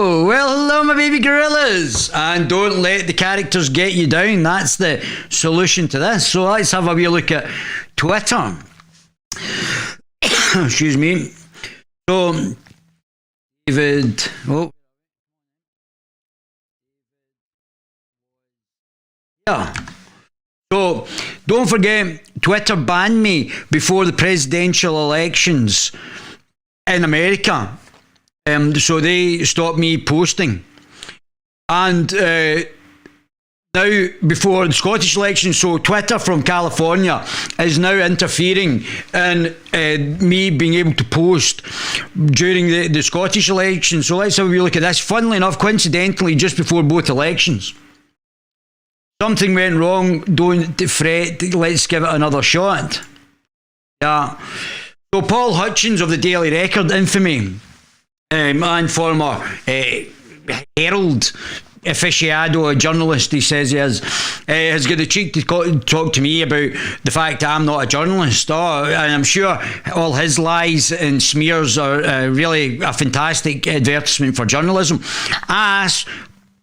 Hello, my baby gorillas. And don't let the characters get you down. That's the solution to this. So let's have a wee look at Twitter. Excuse me. So, David. Oh. Yeah. So, don't forget, Twitter banned me before the presidential elections in America. So they stopped me posting. And now, before the Scottish election, so Twitter from California is now interfering in me being able to post during the Scottish election. So let's have a wee look at this. Funnily enough, coincidentally, just before both elections. Something went wrong, don't fret, let's give it another shot. Yeah. So Paul Hutchins of the Daily Record infamy, and former Herald aficionado, a journalist, he says he is, has got the cheek to talk to me about the fact that I'm not a journalist. And I'm sure all his lies and smears are really a fantastic advertisement for journalism. Ask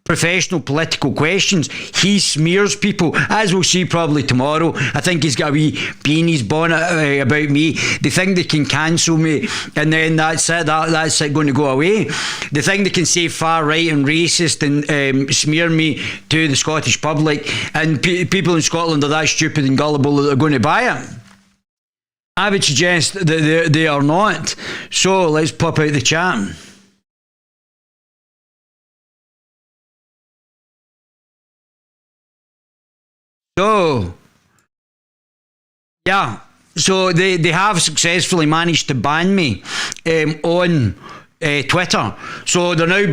professional political questions. He smears people, as we'll see probably tomorrow. I think he's got a wee bee in his bonnet about me. They think they can cancel me, and then that's it. That's it going to go away. They think they can say far right and racist and smear me to the Scottish public, and people in Scotland are that stupid and gullible that they're going to buy it. I would suggest that they are not. So let's pop out the chat. So, yeah, so they have successfully managed to ban me on Twitter. So they're now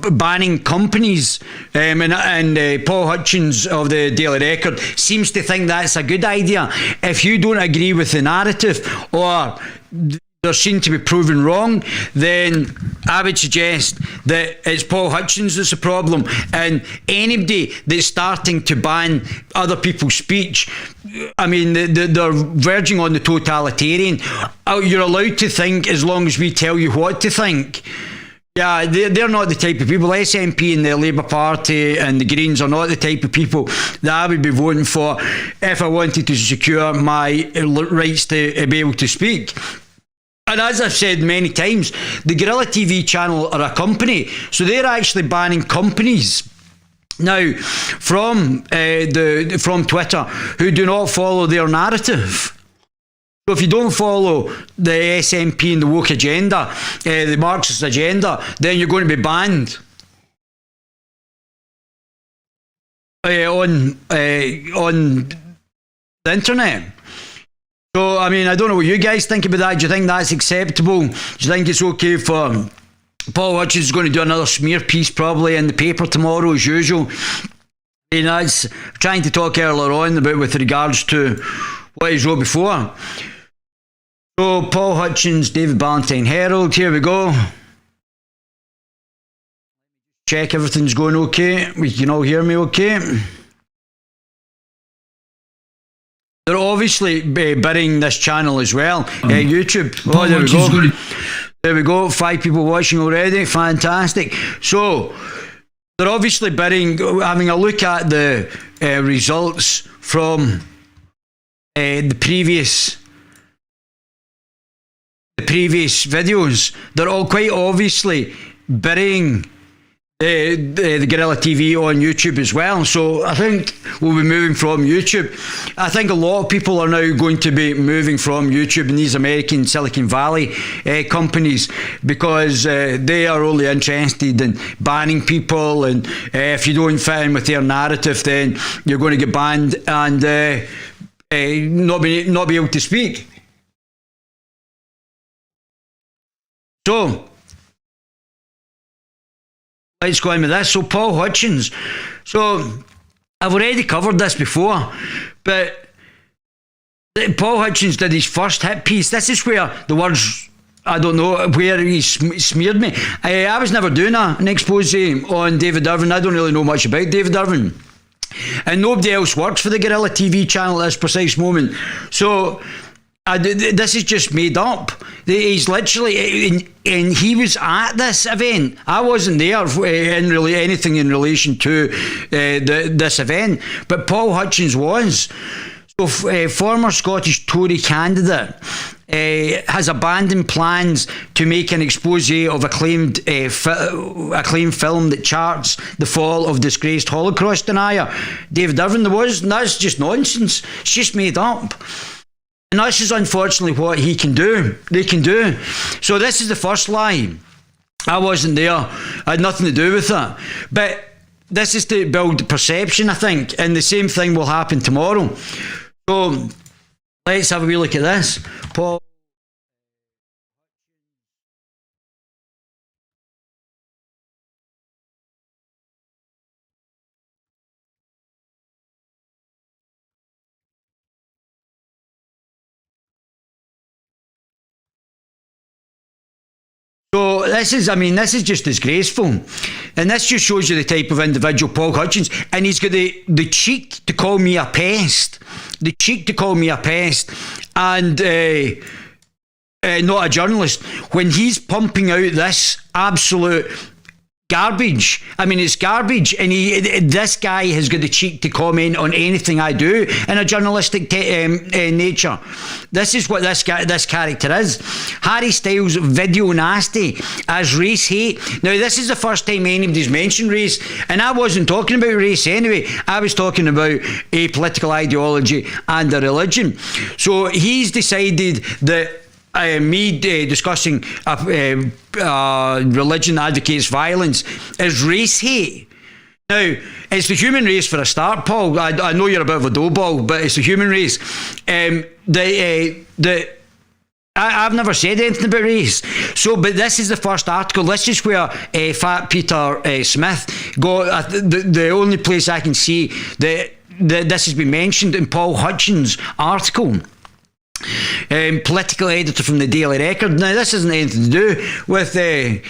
banning companies, and Paul Hutchins of the Daily Record seems to think that's a good idea. If you don't agree with the narrative, or they're seen to be proven wrong, then I would suggest that it's Paul Hutchins that's the problem, and anybody that's starting to ban other people's speech, I mean, they're verging on the totalitarian. You're allowed to think as long as we tell you what to think. Yeah, they're not the type of people. SNP and the Labour Party and the Greens are not the type of people that I would be voting for if I wanted to secure my rights to be able to speak. And as I've said many times, the Guerilla TV channel are a company, so they're actually banning companies now from Twitter who do not follow their narrative. So if you don't follow the SNP and the woke agenda, the Marxist agenda, then you're going to be banned on the internet. So, I mean, I don't know what you guys think about that. Do you think that's acceptable? Do you think it's okay for Paul Hutchins is going to do another smear piece probably in the paper tomorrow as usual? And that's trying to talk earlier on about with regards to what he's wrote before. So, Paul Hutchins, David Ballantyne Herald, here we go. Check everything's going okay. You can all hear me okay? They're obviously burying this channel as well. YouTube. Oh, there we go. There we go. 5 people watching already. Fantastic. So, they're obviously burying, having a look at the results from the previous videos. They're all quite obviously burying the Guerilla TV on YouTube as well. So I think we'll be moving from YouTube. I think a lot of people are now going to be moving from YouTube and these American Silicon Valley companies, because they are only interested in banning people, and if you don't fit in with their narrative, then you're going to get banned and not be able to speak. So let's go in with this. So Paul Hutchins. So I've already covered this before, but Paul Hutchins did his first hit piece. This is where the words, I don't know, where he smeared me. I was never doing an expose on David Irving. I don't really know much about David Irving. And nobody else works for the Guerilla TV channel at this precise moment. So this is just made up. He's literally, and he was at this event. I wasn't there in really anything in relation to this event, but Paul Hutchins was. So, former Scottish Tory candidate has abandoned plans to make an expose of acclaimed film that charts the fall of disgraced Holocaust denier David Irving. That's just nonsense. It's just made up. And this is unfortunately what they can do. So this is the first lie. I wasn't there. I had nothing to do with it. But this is to build perception, I think. And the same thing will happen tomorrow. So let's have a wee look at this. Paul. So this is just disgraceful. And this just shows you the type of individual Paul Hutchins. And he's got the cheek to call me a pest. The cheek to call me a pest. And not a journalist. When he's pumping out this absolute garbage. It's garbage, and this guy has got the cheek to comment on anything I do in a journalistic nature. This is what this character is. Harry Styles video nasty as race hate. Now, this is the first time anybody's mentioned race, and I wasn't talking about race anyway. I was talking about a political ideology and a religion. So he's decided that me discussing religion advocates violence is race hate. Now, it's the human race for a start, Paul. I know you're a bit of a doughball, but it's the human race. I've never said anything about race. So, but this is the first article. This is where Fat Peter Smith got the only place I can see that this has been mentioned in Paul Hutchins' article. Political editor from the Daily Record. Now, this hasn't anything to do with him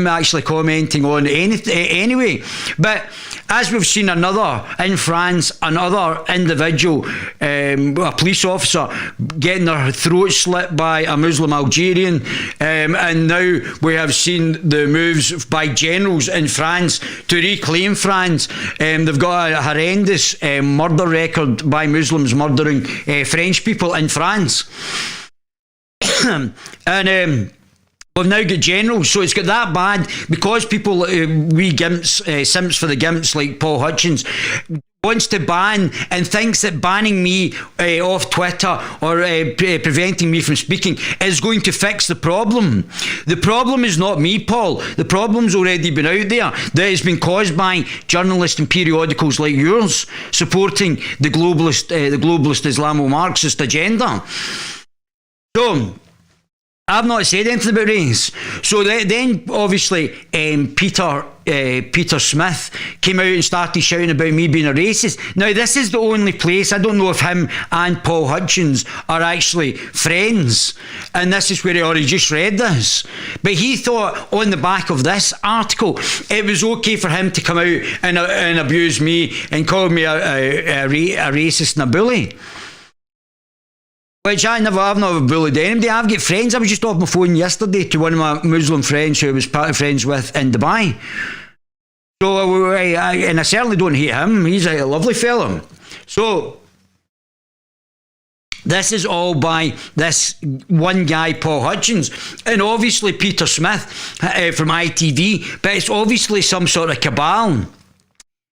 actually commenting on anything anyway. But as we've seen in France, another individual, a police officer, getting their throat slit by a Muslim Algerian, and now we have seen the moves by generals in France to reclaim France. They've got a horrendous murder record by Muslims murdering French people in France. And we've now got generals, so it's got that bad because people, we gimps, simps for the gimps like Paul Hutchins, wants to ban and thinks that banning me off Twitter or preventing me from speaking is going to fix the problem. The problem is not me, Paul. The problem's already been out there. That has been caused by journalists and periodicals like yours supporting the globalist Islamo-Marxist agenda. So I've not said anything about race. So then obviously Peter Smith came out and started shouting about me being a racist. Now, this is the only place, I don't know if him and Paul Hutchins are actually friends, and this is where he already just read this. But he thought on the back of this article it was okay for him to come out and abuse me and call me a racist and a bully. Which I've never bullied anybody. I've got friends. I was just off my phone yesterday to one of my Muslim friends who I was friends with in Dubai. So, and I certainly don't hate him. He's a lovely fellow. So, this is all by this one guy, Paul Hutchins, and obviously Peter Smith from ITV, but it's obviously some sort of cabal.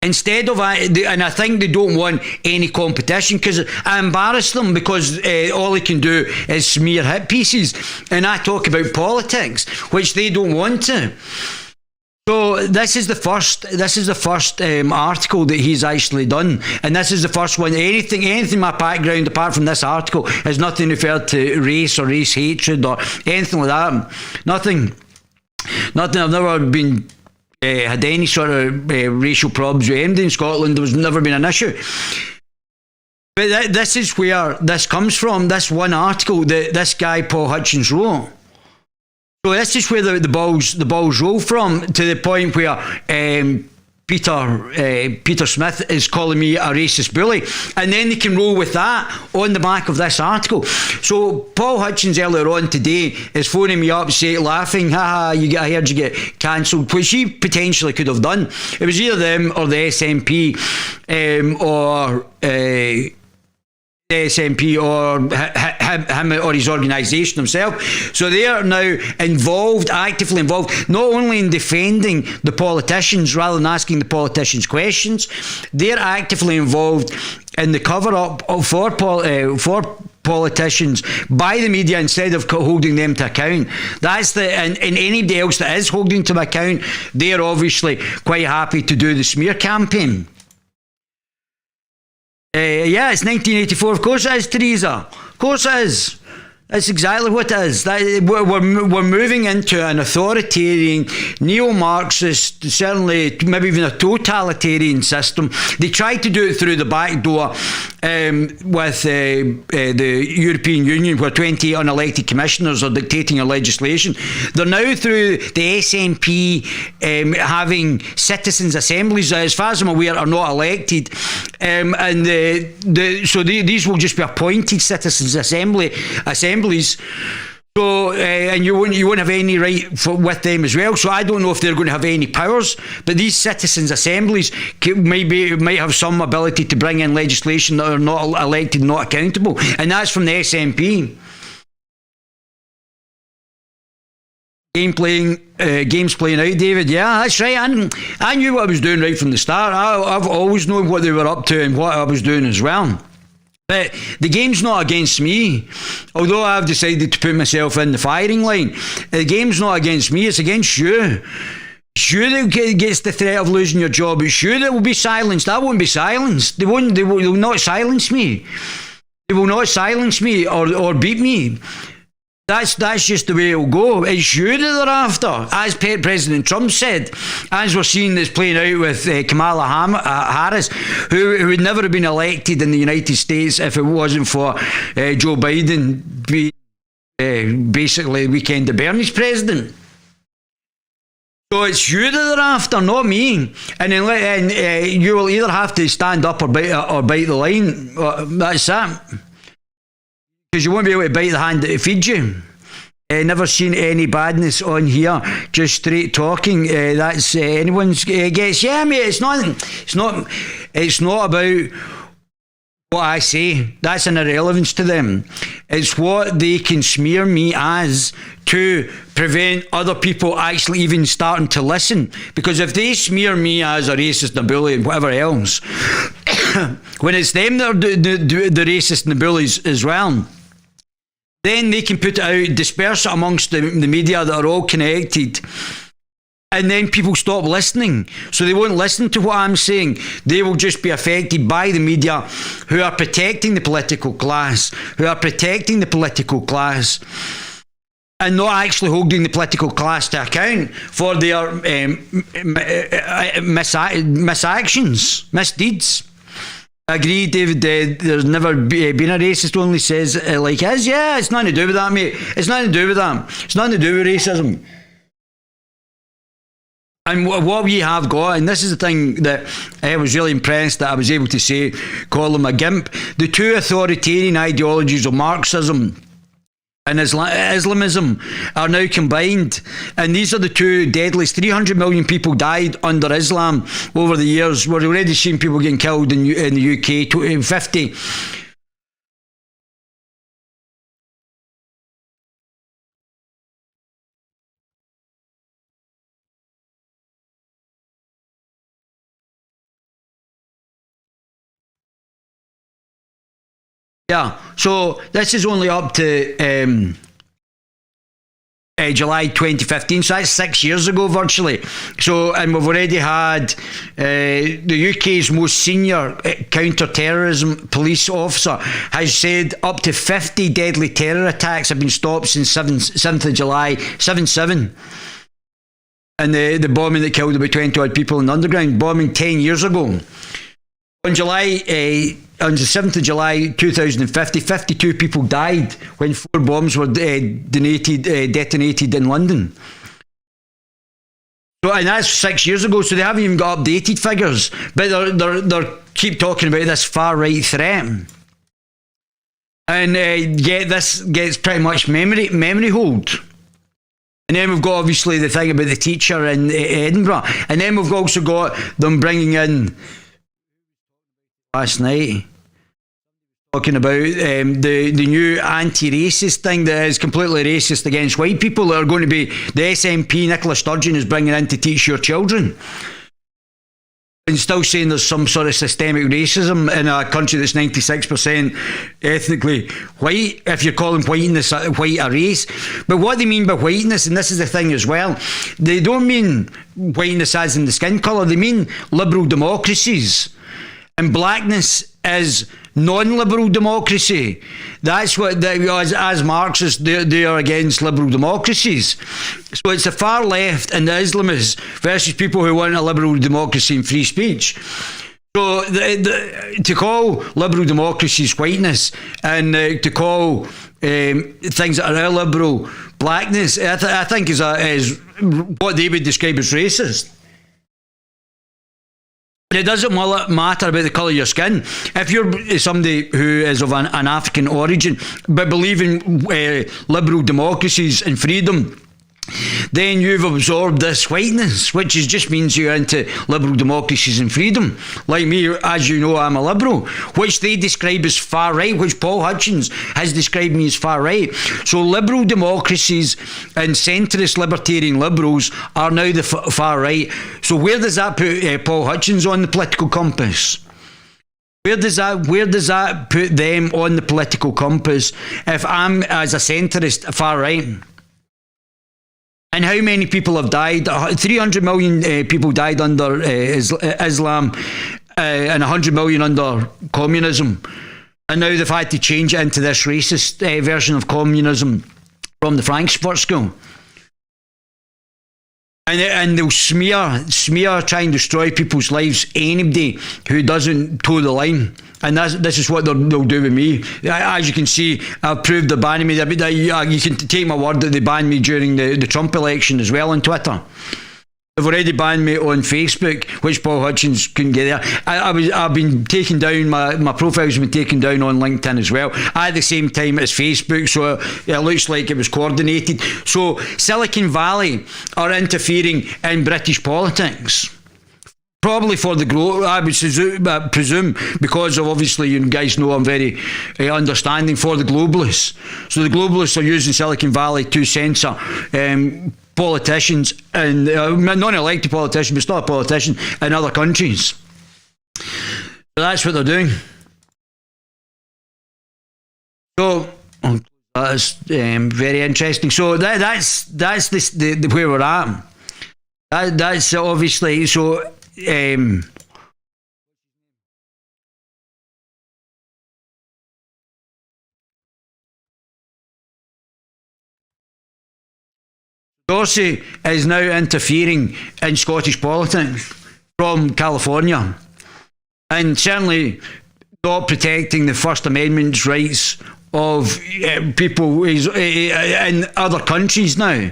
Instead of, and I think they don't want any competition because I embarrass them because all they can do is smear hit pieces, and I talk about politics, which they don't want to. So this is the first article that he's actually done, and this is the first one. Anything my background apart from this article has nothing referred to race or race hatred or anything like that. Nothing. I've never been. Had any sort of racial problems with anybody in Scotland. There was never been an issue. But this is where this comes from, this one article that this guy Paul Hutchins wrote. So this is where the balls roll from, to the point where Peter Smith is calling me a racist bully, and then they can roll with that on the back of this article. So Paul Hutchins earlier on today is phoning me up, laughing, haha, I heard you get cancelled, which he potentially could have done. It was either them or the SNP, or the SNP, or him or his organisation himself. So they are now involved, actively involved, not only in defending the politicians rather than asking the politicians questions, they're actively involved in the cover-up for politicians by the media instead of holding them to account. That's and anybody else that is holding to account, they're obviously quite happy to do the smear campaign. Yeah, it's 1984. Of course it is, Theresa. Of course it is. That's exactly what it is. We're moving into an authoritarian, neo-Marxist, certainly maybe even a totalitarian system. They tried to do it through the back door with the European Union, where 28 unelected commissioners are dictating a legislation. They're now through the SNP having citizens' assemblies, as far as I'm aware, are not elected. So these will just be appointed citizens' assemblies. So, and you won't have any right with them as well. So I don't know if they're going to have any powers. But these citizens' assemblies might have some ability to bring in legislation that are not elected, not accountable, and that's from the SNP. Games playing out, David. Yeah, that's right. I knew what I was doing right from the start. I've always known what they were up to and what I was doing as well. But the game's not against me, although I've decided to put myself in the firing line. The game's not against me, it's against you. It's you that gets the threat of losing your job. It's you that will be silenced. I won't be silenced. They will not silence me. They will not silence me or beat me. That's just the way it'll go. It's you that they're after. As President Trump said, as we're seeing this playing out with Kamala Harris, who would never have been elected in the United States if it wasn't for Joe Biden being basically the weekend of Bernie's president. So it's you that they're after, not me. And you will either have to stand up or bite the line. That's that. Because you won't be able to bite the hand that feeds you. Never seen any badness on here. Just straight talking. That's anyone's guess. Yeah, mate. It's not about what I say. That's an irrelevance to them. It's what they can smear me as to prevent other people actually even starting to listen. Because if they smear me as a racist and a bully and whatever else, when it's them that are the racist and the bullies as well, then they can put it out, disperse it amongst the media that are all connected, and then people stop listening. So they won't listen to what I'm saying. They will just be affected by the media, who are protecting the political class, and not actually holding the political class to account for their misdeeds. I agree, David. There's never been a racist, only says like his. Yeah, it's nothing to do with that, mate. It's nothing to do with that. It's nothing to do with racism. And what we have got, and this is the thing that I was really impressed that I was able to say, call him a gimp, the two authoritarian ideologies of Marxism and Islamism are now combined, and these are the two deadliest. 300 million people died under Islam over the years. We're already seeing people getting killed in the UK. 50. Yeah, so this is only up to July 2015, so that's 6 years ago virtually. So, and we've already had the UK's most senior counter-terrorism police officer has said up to 50 deadly terror attacks have been stopped since 7th of July, 7/7. And the bombing that killed about 20 odd people in the underground, bombing 10 years ago. On the 7th of July 2050, 52 people died when 4 bombs were detonated in London. So, and that's 6 years ago, so they haven't even got updated figures. But they're keep talking about this far right threat. And this gets pretty much memory hold. And then we've got obviously the thing about the teacher in Edinburgh. And then we've also got them bringing in last night, talking about the new anti-racist thing that is completely racist against white people that are going to be the SNP Nicola Sturgeon is bringing in to teach your children. And still saying there's some sort of systemic racism in a country that's 96% ethnically white, if you're calling whiteness white a race. But what they mean by whiteness, and this is the thing as well, they don't mean whiteness as in the skin colour, they mean liberal democracies. And blackness is non-liberal democracy. That's what, as Marxists, they are against liberal democracies. So it's the far left and the Islamists versus people who want a liberal democracy and free speech. So to call liberal democracies whiteness and to call things that are illiberal blackness, I think is what they would describe as racist. It doesn't matter about the colour of your skin. If you're somebody who is of an African origin but believe in liberal democracies and freedom, then you've absorbed this whiteness, which just means you're into liberal democracies and freedom. Like me, as you know, I'm a liberal, which they describe as far right, which Paul Hutchins has described me as far right. So liberal democracies and centrist libertarian liberals are now the far right. So where does that put Paul Hutchins on the political compass? Where does that put them on the political compass if I'm, as a centrist, far right? And how many people have died? 300 million people died under Islam and 100 million under communism. And now they've had to change it into this racist version of communism from the Frankfurt School. And they'll smear, try and destroy people's lives, anybody who doesn't toe the line. And this is what they'll do with me. As you can see, I've proved they're banning me. You can take my word that they banned me during the Trump election as well on Twitter. They've already banned me on Facebook, which Paul Hutchins couldn't get there. I've been taken down, my profile's been taken down on LinkedIn as well, at the same time as Facebook, so it looks like it was coordinated. So Silicon Valley are interfering in British politics. Probably for the growth, I would presume, because of, obviously, you guys know I'm very understanding, for the globalists. So the globalists are using Silicon Valley to censor politicians, and non-elected politicians, but still a politician, in other countries. So that's what they're doing. So that's very interesting. So that's the where we're at. That's obviously so. Dorsey is now interfering in Scottish politics from California, and certainly not protecting the First Amendment's rights of people in other countries now.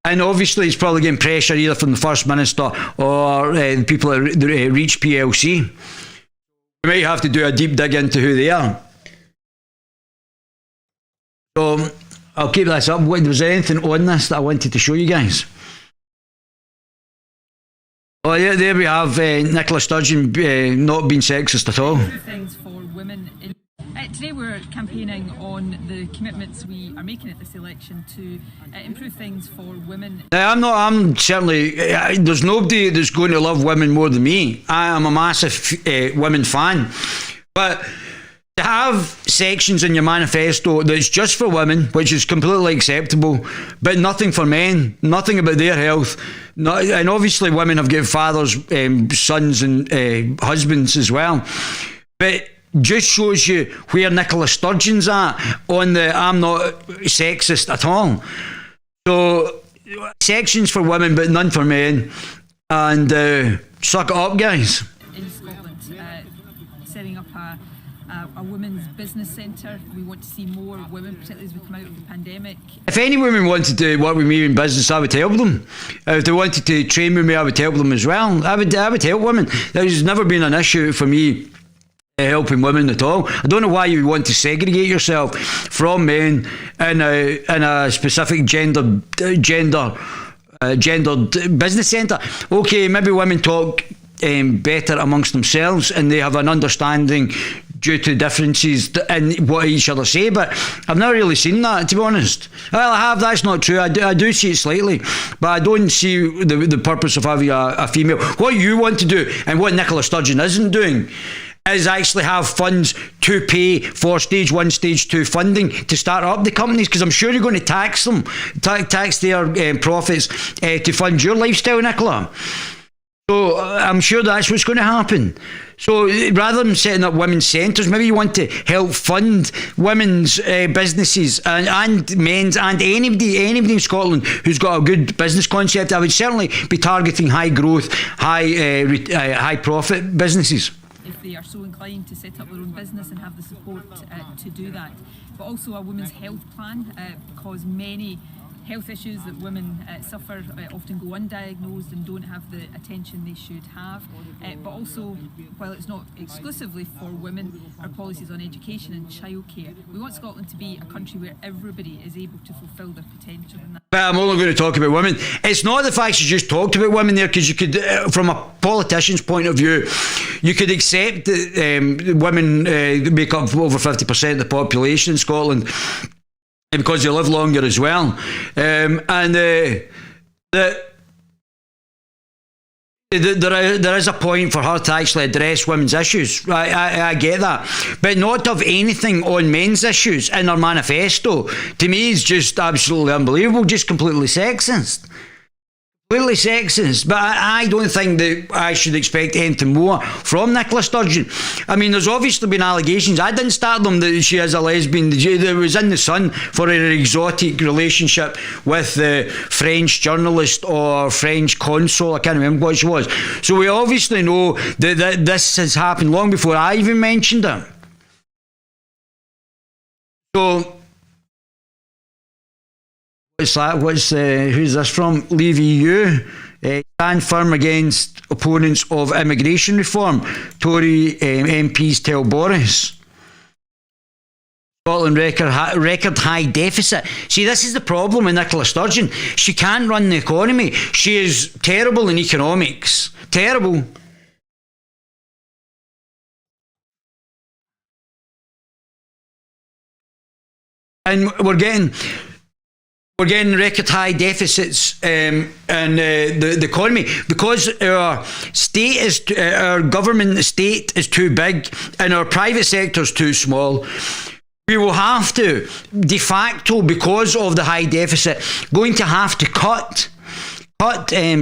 And obviously he's probably getting pressure either from the First Minister or the people at Reach PLC. We might have to do a deep dig into who they are. So I'll keep this up. Was there anything on this that I wanted to show you guys? Oh, yeah, there we have Nicola Sturgeon not being sexist at all. Things for women. Today we're campaigning on the commitments we are making at this election to improve things for women. I'm certainly, there's nobody that's going to love women more than me. I am a massive women fan. But to have sections in your manifesto that's just for women, which is completely acceptable, but nothing for men, nothing about their health, and obviously women have got fathers, sons and husbands as well, but just shows you where Nicola Sturgeon's at on the I'm not sexist at all. So sections for women but none for men, and suck it up, guys. In Scotland, setting up a a women's business centre. We want to see more women, particularly as we come out of the pandemic. If any women wanted to work with me in business, I would help them. If they wanted to train with me, I would help them as well. I would help women. There's never been an issue for me helping women at all. I don't know why you want to segregate yourself from men in a specific gendered business centre. Okay, maybe women talk better amongst themselves and they have an understanding due to differences in what each other say, but I've never really seen that, to be honest. Well, I have, that's not true. I do see it slightly, but I don't see the purpose of having a female. What you want to do, and what Nicola Sturgeon isn't doing, is actually have funds to pay for stage 1, stage 2 funding to start up the companies, because I'm sure you're going to tax them, tax their profits to fund your lifestyle, Nicola. So I'm sure that's what's going to happen. So rather than setting up women's centres, maybe you want to help fund women's businesses and men's and anybody in Scotland who's got a good business concept. I would certainly be targeting high growth, high profit businesses. If they are so inclined to set up their own business and have the support to do that. But also a women's health plan, because many health issues that women suffer often go undiagnosed and don't have the attention they should have. But also, while it's not exclusively for women, our policies on education and childcare. We want Scotland to be a country where everybody is able to fulfil their potential. But I'm only going to talk about women. It's not the fact you just talked about women there, because you could, from a politician's point of view, you could accept that women make up over 50% of the population in Scotland, because they live longer as well, and there is a point for her to actually address women's issues. I get that, but not to have anything on men's issues in her manifesto, to me, is just absolutely unbelievable, just completely sexist. Completely sexist, but I don't think that I should expect anything more from Nicola Sturgeon. I mean, there's obviously been allegations. I didn't start them that she is a lesbian. It was in the Sun for her exotic relationship with the French journalist or French consul. I can't remember what she was. So we obviously know that this has happened long before I even mentioned it. So what's that? Who's this from? Leave EU. Stand firm against opponents of immigration reform. Tory MPs tell Boris. Scotland record high deficit. See, this is the problem with Nicola Sturgeon. She can't run the economy. She is terrible in economics. Terrible. And we're getting record high deficits in the economy because our government state is too big and our private sector is too small. We will have to, de facto, because of the high deficit, going to have to cut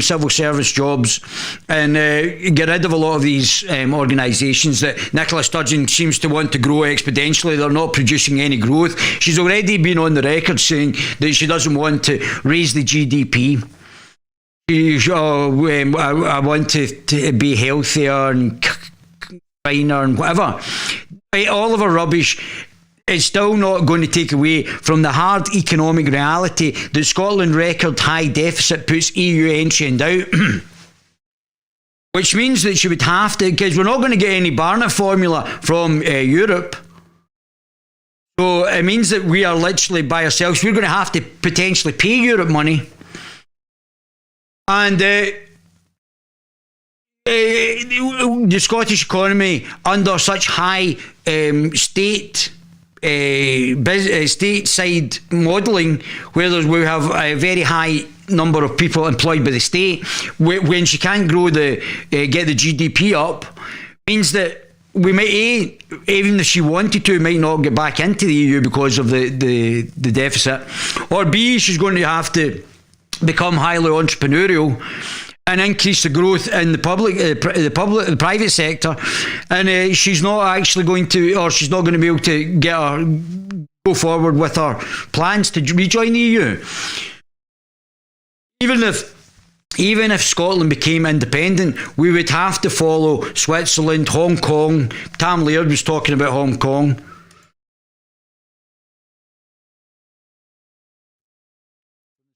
civil service jobs and get rid of a lot of these organisations that Nicola Sturgeon seems to want to grow exponentially. They're not producing any growth. She's already been on the record saying that she doesn't want to raise the GDP. I want to be healthier and finer and whatever. All of her rubbish is still not going to take away from the hard economic reality that Scotland record high deficit puts EU entry in doubt. Which means that she would have to, because we're not going to get any Barnett formula from Europe. So it means that we are literally by ourselves. We're going to have to potentially pay Europe money. And the Scottish economy under such high stateside modelling, where we have a very high number of people employed by the state, when she can't grow get the GDP up, means that we might, even if she wanted to, might not get back into the EU because of the deficit, or B, she's going to have to become highly entrepreneurial and increase the growth in the private sector, and she's not actually going to, or she's not going to be able to go forward with her plans to rejoin the EU. Even if even if Scotland became independent, we would have to follow Switzerland, Hong Kong. Tam Laird was talking about Hong Kong.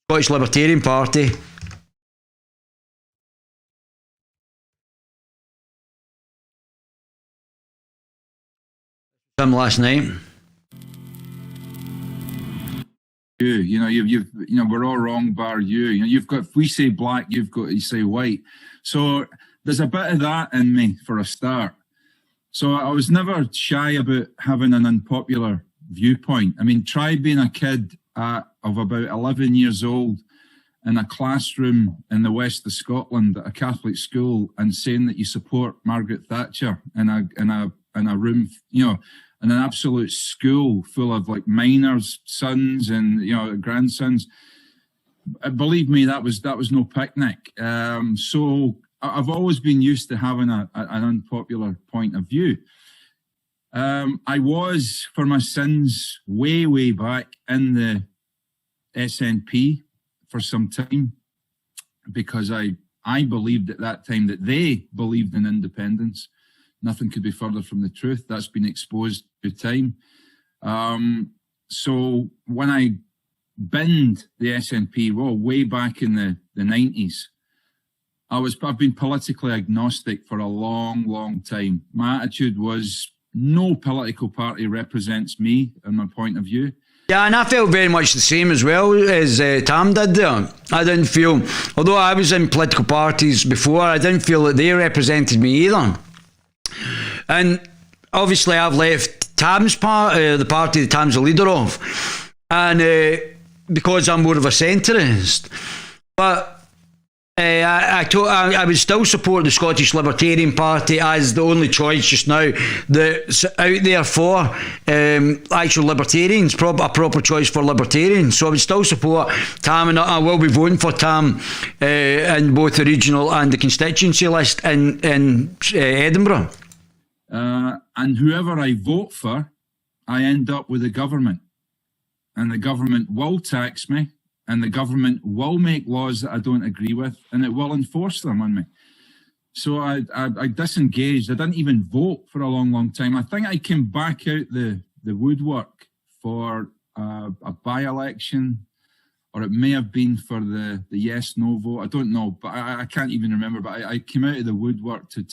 Scottish Libertarian Party. Him last night. You know, you've we're all wrong bar you. You know, you've got, if we say black, you've got to say white. So there's a bit of that in me for a start. So I was never shy about having an unpopular viewpoint. I mean, try being a kid of about 11 years old in a classroom in the west of Scotland at a Catholic school and saying that you support Margaret Thatcher in a room, you know, in an absolute school full of like minors' sons and, you know, grandsons. Believe me, that was no picnic. So I've always been used to having an unpopular point of view. I was, for my sins, way back in the SNP for some time, because I believed at that time that they believed in independence. Nothing could be further from the truth. That's been exposed through time. So when I binned the SNP, well, way back in the 90s, I've been politically agnostic for a long time. My attitude was no political party represents me and my point of view. Yeah, and I felt very much the same as well as Tam did there. I didn't feel, although I was in political parties before, I didn't feel that they represented me either. And obviously I've left Tam's the party that Tam's the leader of, and because I'm more of a centrist. But I would still support the Scottish Libertarian Party as the only choice just now that's out there for actual libertarians, a proper choice for libertarians. So I would still support Tam, and I will be voting for Tam in both the regional and the constituency list in Edinburgh. And whoever I vote for, I end up with the government. And the government will tax me, and the government will make laws that I don't agree with, and it will enforce them on me. So I disengaged. I didn't even vote for a long time. I think I came back out the woodwork for a by-election, or it may have been for the yes-no vote. I don't know, but I can't even remember. But I came out of the woodwork to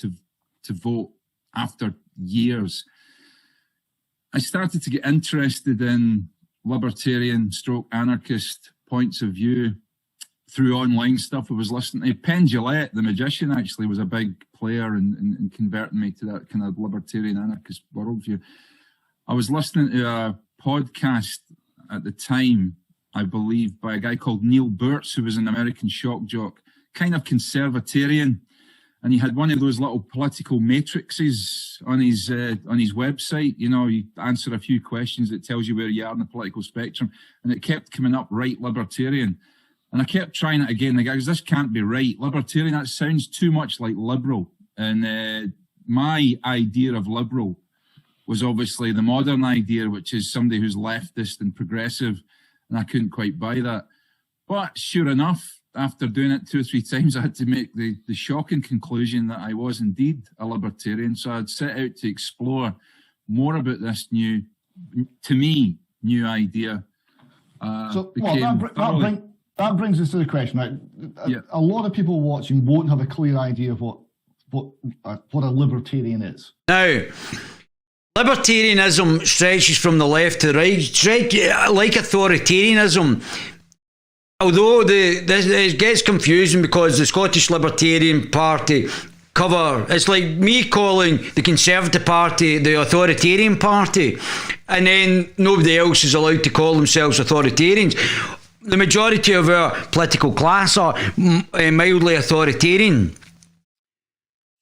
vote after years. I started to get interested in libertarian stroke anarchist points of view through online stuff. I was listening to Penn Jillette, the magician, actually was a big player in converting me to that kind of libertarian anarchist worldview. I was listening to a podcast at the time, I believe, by a guy called Neil Burtz, who was an American shock jock, kind of conservatarian. And he had one of those little political matrices on his website. You know, you answer a few questions that tells you where you are in the political spectrum. And it kept coming up, right, libertarian. And I kept trying it again. The guy goes, this can't be right. Libertarian, that sounds too much like liberal. And my idea of liberal was obviously the modern idea, which is somebody who's leftist and progressive. And I couldn't quite buy that. But sure enough, after doing it 2 or 3 times, I had to make the shocking conclusion that I was indeed a libertarian. So I'd set out to explore more about this new idea. That brings us to the question, right? A lot of people watching won't have a clear idea of what a libertarian is. Now, libertarianism stretches from the left to the right, like authoritarianism. Although it gets confusing because the Scottish Libertarian Party it's like me calling the Conservative Party the Authoritarian Party, and then nobody else is allowed to call themselves authoritarians. The majority of our political class are mildly authoritarian.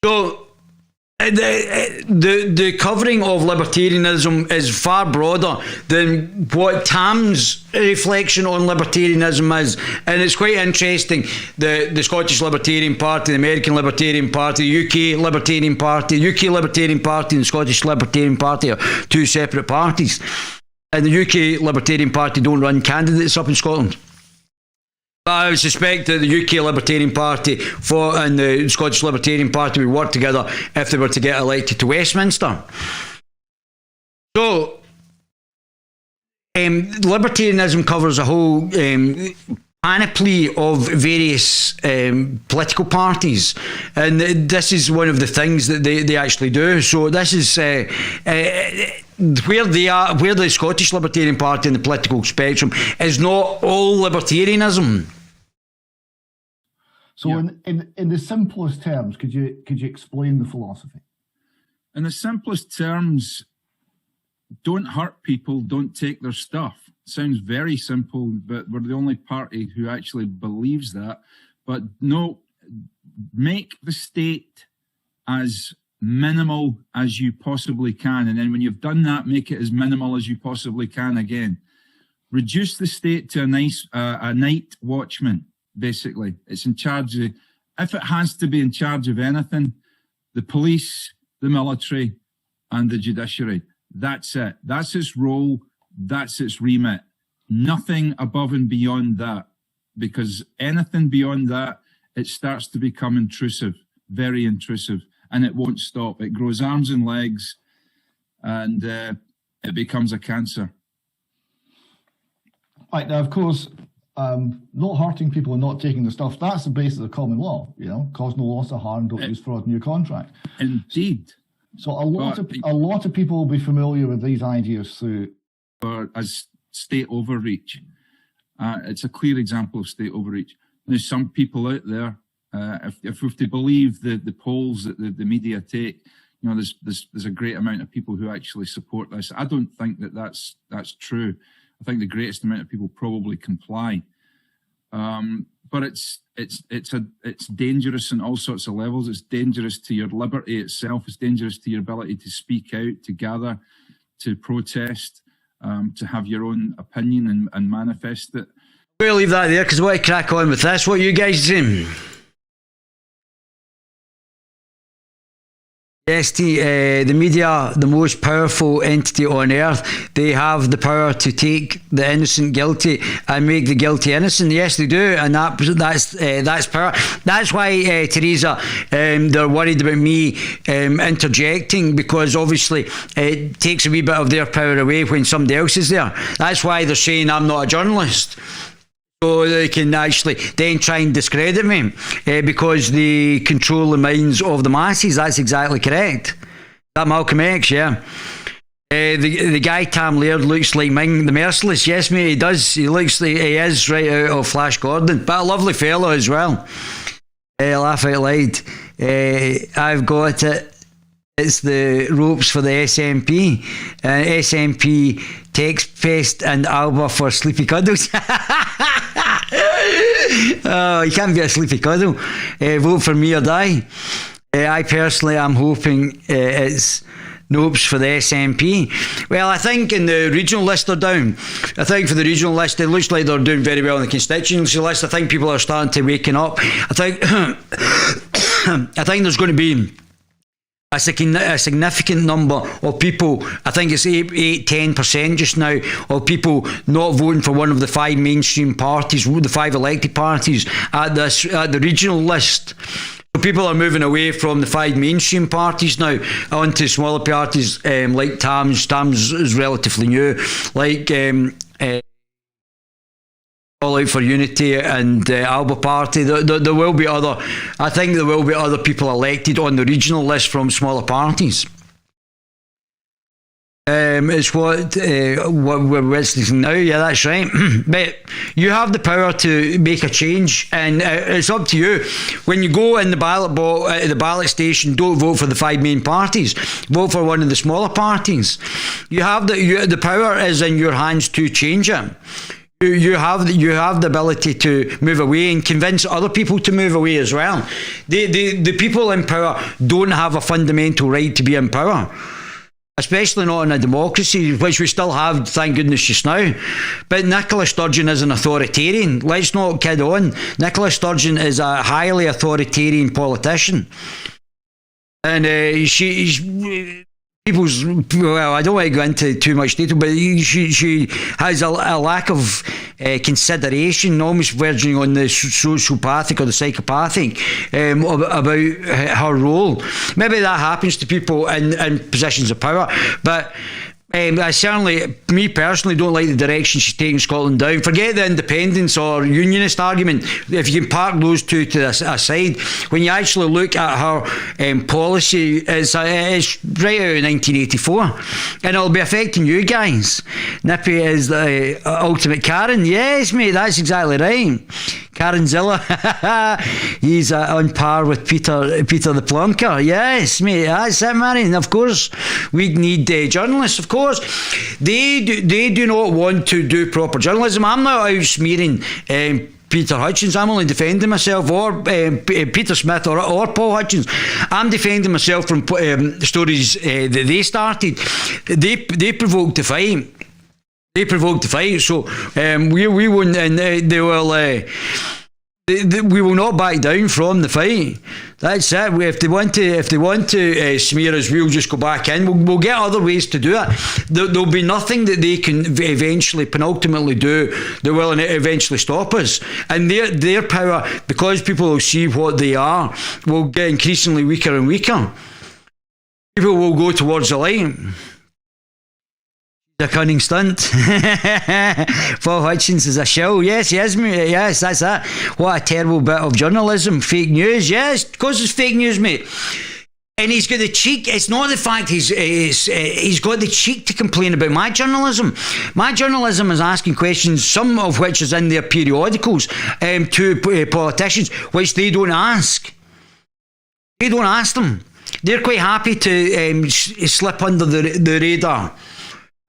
So the covering of libertarianism is far broader than what Tam's reflection on libertarianism is, and it's quite interesting. The Scottish Libertarian Party, the American Libertarian Party, the UK Libertarian Party, and the Scottish Libertarian Party are 2 separate parties, and the UK Libertarian Party don't run candidates up in Scotland. But I would suspect that the UK Libertarian Party and the Scottish Libertarian Party would work together if they were to get elected to Westminster. So, libertarianism covers a whole panoply of various political parties, and this is one of the things that they actually do. So this is where they are, where the Scottish Libertarian Party in the political spectrum is not all libertarianism. So in the simplest terms, could you explain the philosophy? In the simplest terms, don't hurt people, don't take their stuff. Sounds very simple, but we're the only party who actually believes that. But no, make the state as minimal as you possibly can. And then when you've done that, make it as minimal as you possibly can again. Reduce the state to a night watchman, basically. It's in charge of, if it has to be in charge of anything, the police, the military, and the judiciary. That's it. That's its role. That's its remit. Nothing above and beyond that, because anything beyond that, it starts to become intrusive, very intrusive, and it won't stop. It grows arms and legs, and it becomes a cancer. Right, now, of course, not hurting people and not taking the stuff, that's the basis of common law, you know, cause no loss or harm, don't use fraud in your contract. Indeed. So a lot of people will be familiar with these ideas through as state overreach. It's a clear example of state overreach. There's some people out there, if we're to believe the polls that the media take, you know, there's a great amount of people who actually support this. I don't think that's true. I think the greatest amount of people probably comply. But it's dangerous on all sorts of levels. It's dangerous to your liberty itself. It's dangerous to your ability to speak out, to gather, to protest, to have your own opinion and manifest it. We'll leave that there because I want to crack on with this. What are you guys doing? Yes, the media, the most powerful entity on earth, they have the power to take the innocent guilty and make the guilty innocent. Yes, they do, and that's power. That's why, Teresa, they're worried about me interjecting, because obviously it takes a wee bit of their power away when somebody else is there. That's why they're saying I'm not a journalist. So they can actually then try and discredit me because they control the minds of the masses. That's exactly correct. That Malcolm X, yeah. The guy Tam Laird looks like Ming the Merciless. Yes, mate, he does. He looks like he is right out of Flash Gordon. But a lovely fellow as well. Laugh out loud. I've got it. It's the ropes for the SNP. SNP Text Fest and Alba for Sleepy Cuddles. Oh, you can't be a sleepy cuddle. Vote for me or die. I personally am hoping it's nopes for the SNP. Well, I think in the regional list they're down. I think for the regional list, it looks like they're doing very well on the constituency list. I think people are starting to waken up. I think there's going to be a significant number of people, I think it's 10% just now, of people not voting for one of the five mainstream parties, the five elected parties at the regional list. So people are moving away from the five mainstream parties now onto smaller parties like TAMS. TAMS is relatively new, like All Out for Unity and Alba Party. There will be I think there will be other people elected on the regional list from smaller parties. It's what we're witnessing now. Yeah, that's right. But you have the power to make a change, and it's up to you. When you go in the ballot station, don't vote for the five main parties. Vote for one of the smaller parties. You have the power is in your hands to change it. You have the ability to move away and convince other people to move away as well. The people in power don't have a fundamental right to be in power, especially not in a democracy, which we still have, thank goodness, just now. But Nicola Sturgeon is an authoritarian. Let's not kid on. Nicola Sturgeon is a highly authoritarian politician, and well, I don't want to go into too much detail, but she has a lack of consideration, almost verging on the sociopathic or the psychopathic, about her role. Maybe that happens to people in positions of power, but I certainly, me personally, don't like the direction she's taking Scotland down. Forget the independence or unionist argument. If you can park those two to the side, when you actually look at her policy, it's right out of 1984, and it'll be affecting you guys. Nippy is the ultimate Karen. Yes, mate, that's exactly right. Karen Zilla. He's on par with Peter the Plonker. Yes, mate, that's it, Marion. Of course, we need journalists, of course. They do not want to do proper journalism. I'm not out smearing Peter Hutchins. I'm only defending myself, or Peter Smith, or Paul Hutchins. I'm defending myself from stories that they started. They provoked the fight. They provoked the fight, so we won't, and they will. We will not back down from the fight. That's it. If they want to smear us, we'll just go back in. We'll get other ways to do it. There'll be nothing that they can eventually, penultimately do that will eventually stop us. And their power, because people will see what they are, will get increasingly weaker and weaker. People will go towards the light. A cunning stunt. Paul Hutchins is a shill. Yes, he is. Yes, that's that. What a terrible bit of journalism. Fake news. Yes, because it's fake news, mate. And he's got the cheek. It's not the fact he's got the cheek to complain about my journalism. My journalism is asking questions, some of which is in their periodicals, to politicians, which they don't ask. They don't ask them. They're quite happy to slip under the radar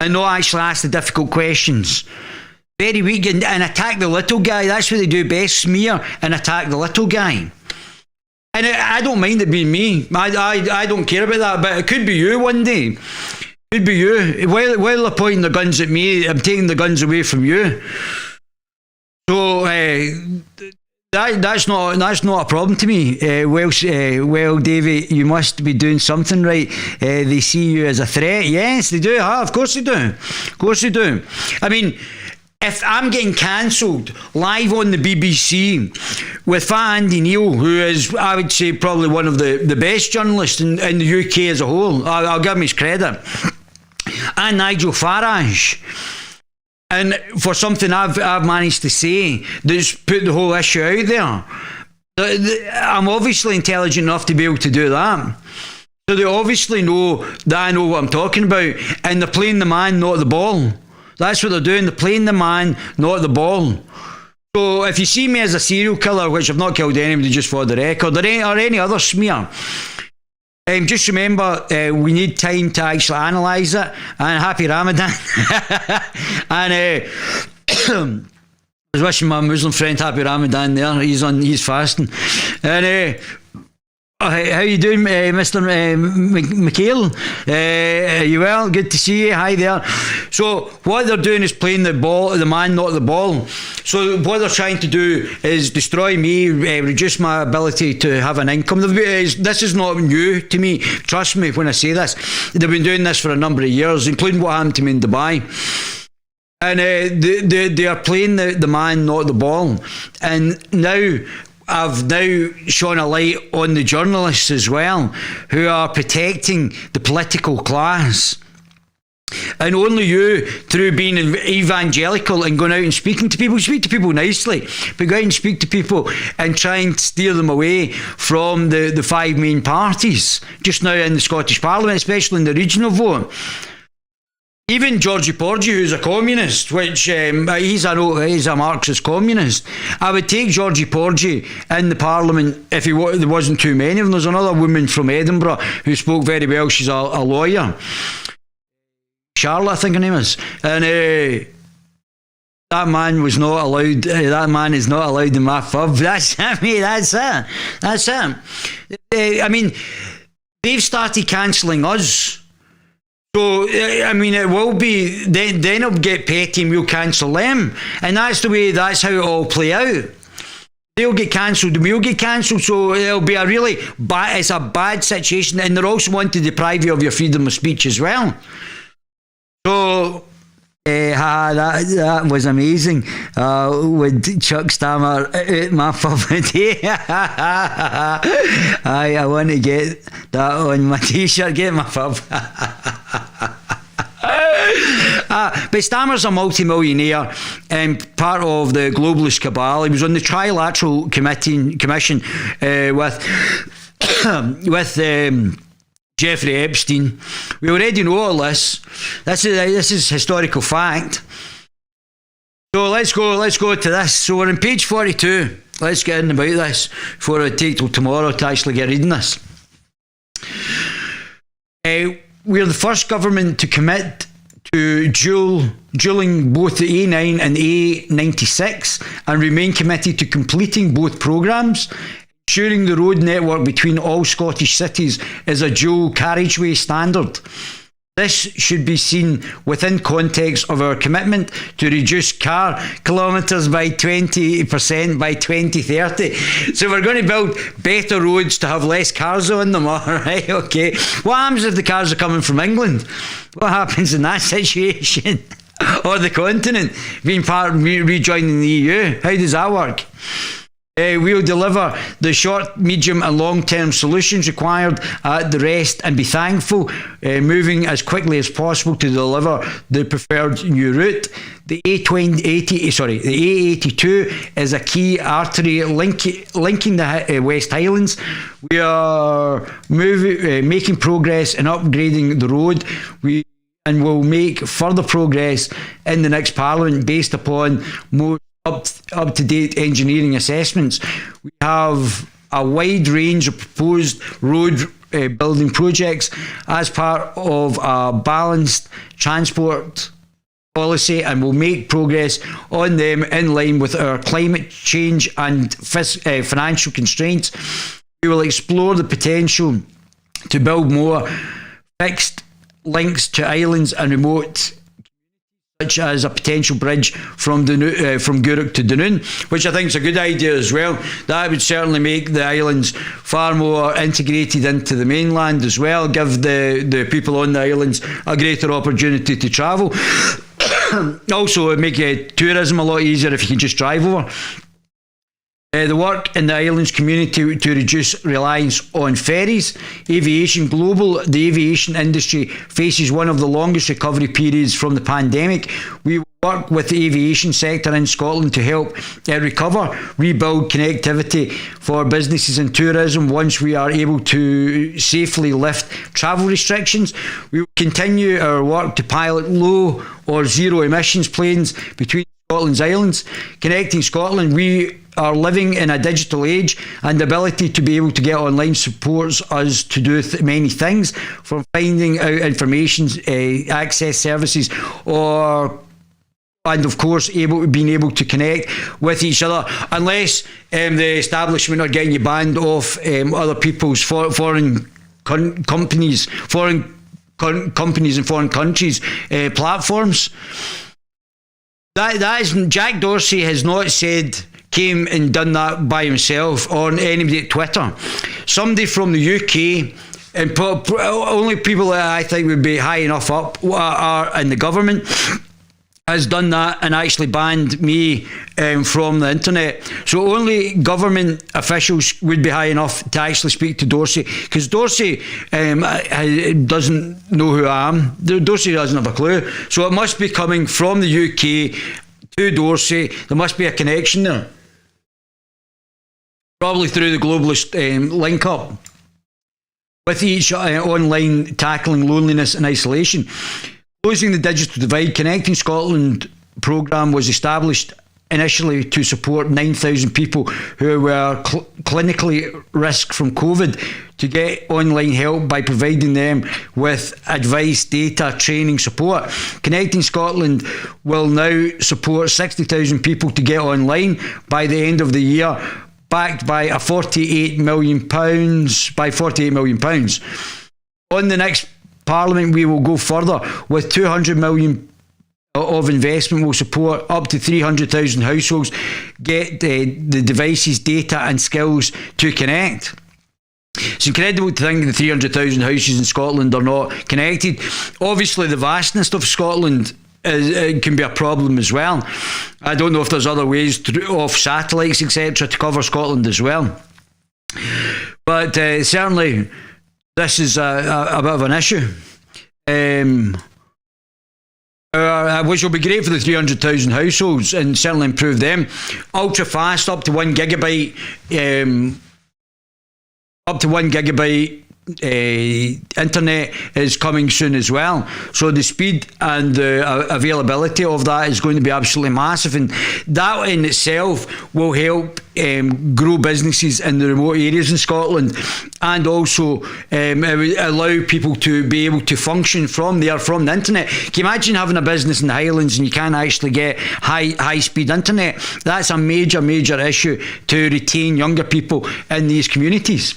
and not actually ask the difficult questions. Very weak, and attack the little guy. That's what they do best, smear and attack the little guy. And I don't mind it being me. I don't care about that, but it could be you one day. Could be you. While they're pointing the guns at me, I'm taking the guns away from you. So that's not a problem to me. Well, Davey, you must be doing something right. They see you as a threat. Yes, they do. Of course they do. Of course they do. I mean, if I'm getting cancelled live on the BBC with Fat Andy Neil, who is, I would say, probably one of the best journalists in the UK as a whole, I'll give him his credit, and Nigel Farage, and for something I've managed to say that's put the whole issue out there, I'm obviously intelligent enough to be able to do that. So they obviously know that I know what I'm talking about, and they're playing the man, not the ball. That's what they're doing. They're playing the man, not the ball. So if you see me as a serial killer, which I've not killed anybody, just for the record, or any other smear, just remember, we need time to actually analyse it. And happy Ramadan. And I was wishing my Muslim friend happy Ramadan there. He's fasting. And how you doing, Mr. McHale? Are you well? Good to see you. Hi there. So what they're doing is playing the man, not the ball. So what they're trying to do is destroy me, reduce my ability to have an income. This is not new to me. Trust me when I say this. They've been doing this for a number of years, including what happened to me in Dubai. And they are playing the man, not the ball. And now I've shone a light on the journalists as well, who are protecting the political class. And only you, through being evangelical and going out and speaking to people, speak to people nicely, but go out and speak to people and try and steer them away from the five main parties just now in the Scottish Parliament, especially in the regional vote. Even Georgie Porgy, who's a communist, which he's a Marxist communist. I would take Georgie Porgy in the Parliament if there wasn't too many of them. There's another woman from Edinburgh who spoke very well. She's a lawyer. Charlotte, I think her name is. And that man was not allowed. That man is not allowed in my pub. That's it, mate. That's it. That's it. I mean, they've started cancelling us. So, I mean, it will be, then it'll get petty and we'll cancel them. And that's how it all play out. They'll get cancelled and we'll get cancelled. So it'll be it's a bad situation. And they're also wanting to deprive you of your freedom of speech as well. So, That was amazing. Would Chuck Stammer out my puppet? I want to get that on my t-shirt. Get my pub. But Stammer's a multi-millionaire and part of the globalist cabal. He was on the Trilateral Commission with Jeffrey Epstein. We already know all this. This is historical fact. So let's go to this. So we're on page 42. Let's get in about this before I take till tomorrow to actually get reading this. We're the first government to commit to dualling both the A9 and A96 and remain committed to completing both programmes, ensuring the road network between all Scottish cities is a dual carriageway standard. This should be seen within context of our commitment to reduce car kilometres by 20% by 2030. So we're going to build better roads to have less cars on them, all right, okay. What happens if the cars are coming from England? What happens in that situation? Or the continent being rejoining the EU? How does that work? We'll deliver the short, medium and long-term solutions required at the rest and be thankful, moving as quickly as possible to deliver the preferred new route. The A82 is a key artery linking the West Highlands. We are making progress in upgrading the road. And will make further progress in the next Parliament based upon more up-to-date engineering assessments. We have a wide range of proposed road building projects as part of a balanced transport policy and will make progress on them in line with our climate change and financial constraints. We will explore the potential to build more fixed links to islands and remote, such as a potential bridge from Gourock to Dunoon, which I think is a good idea as well. That would certainly make the islands far more integrated into the mainland as well, give the people on the islands a greater opportunity to travel. Also, it would make tourism a lot easier if you can just drive over. The work in the islands community to reduce reliance on ferries. Aviation global. The aviation industry faces one of the longest recovery periods from the pandemic. We work with the aviation sector in Scotland to help recover, rebuild connectivity for businesses and tourism once we are able to safely lift travel restrictions. We will continue our work to pilot low or zero emissions planes between Scotland's islands. Connecting Scotland, we are living in a digital age, and the ability to be able to get online supports us to do many things, from finding out information, access services, and of course being able to connect with each other, unless the establishment are getting you banned off other people's foreign companies and foreign countries platforms. That is, Jack Dorsey has not came and done that by himself or anybody at Twitter. Somebody from the UK, and only people that I think would be high enough up are in the government, has done that and actually banned me from the internet. So only government officials would be high enough to actually speak to Dorsey, because Dorsey doesn't know who I am. Dorsey doesn't have a clue. So it must be coming from the UK to Dorsey. There must be a connection there. Probably through the globalist link up with each online tackling loneliness and isolation. Closing the digital divide. Connecting Scotland programme was established initially to support 9,000 people who were clinically risk from COVID to get online help by providing them with advice, data, training, support. Connecting Scotland will now support 60,000 people to get online by the end of the year, backed by £48 million. On the next Parliament, we will go further with 200 million of investment. Will support up to 300,000 households get the devices, data and skills to connect. It's incredible to think that the 300,000 houses in Scotland are not connected. Obviously, the vastness of Scotland it can be a problem as well. I don't know if there's other ways off satellites, etc., to cover Scotland as well. But certainly, this is a bit of an issue. Which will be great for the 300,000 households and certainly improve them. Ultra fast, up to 1 gigabyte, internet is coming soon as well. So the speed and the availability of that is going to be absolutely massive, and that in itself will help grow businesses in the remote areas in Scotland, and also it would allow people to be able to function from the internet. Can you imagine having a business in the Highlands and you can't actually get high speed internet? That's a major issue to retain younger people in these communities.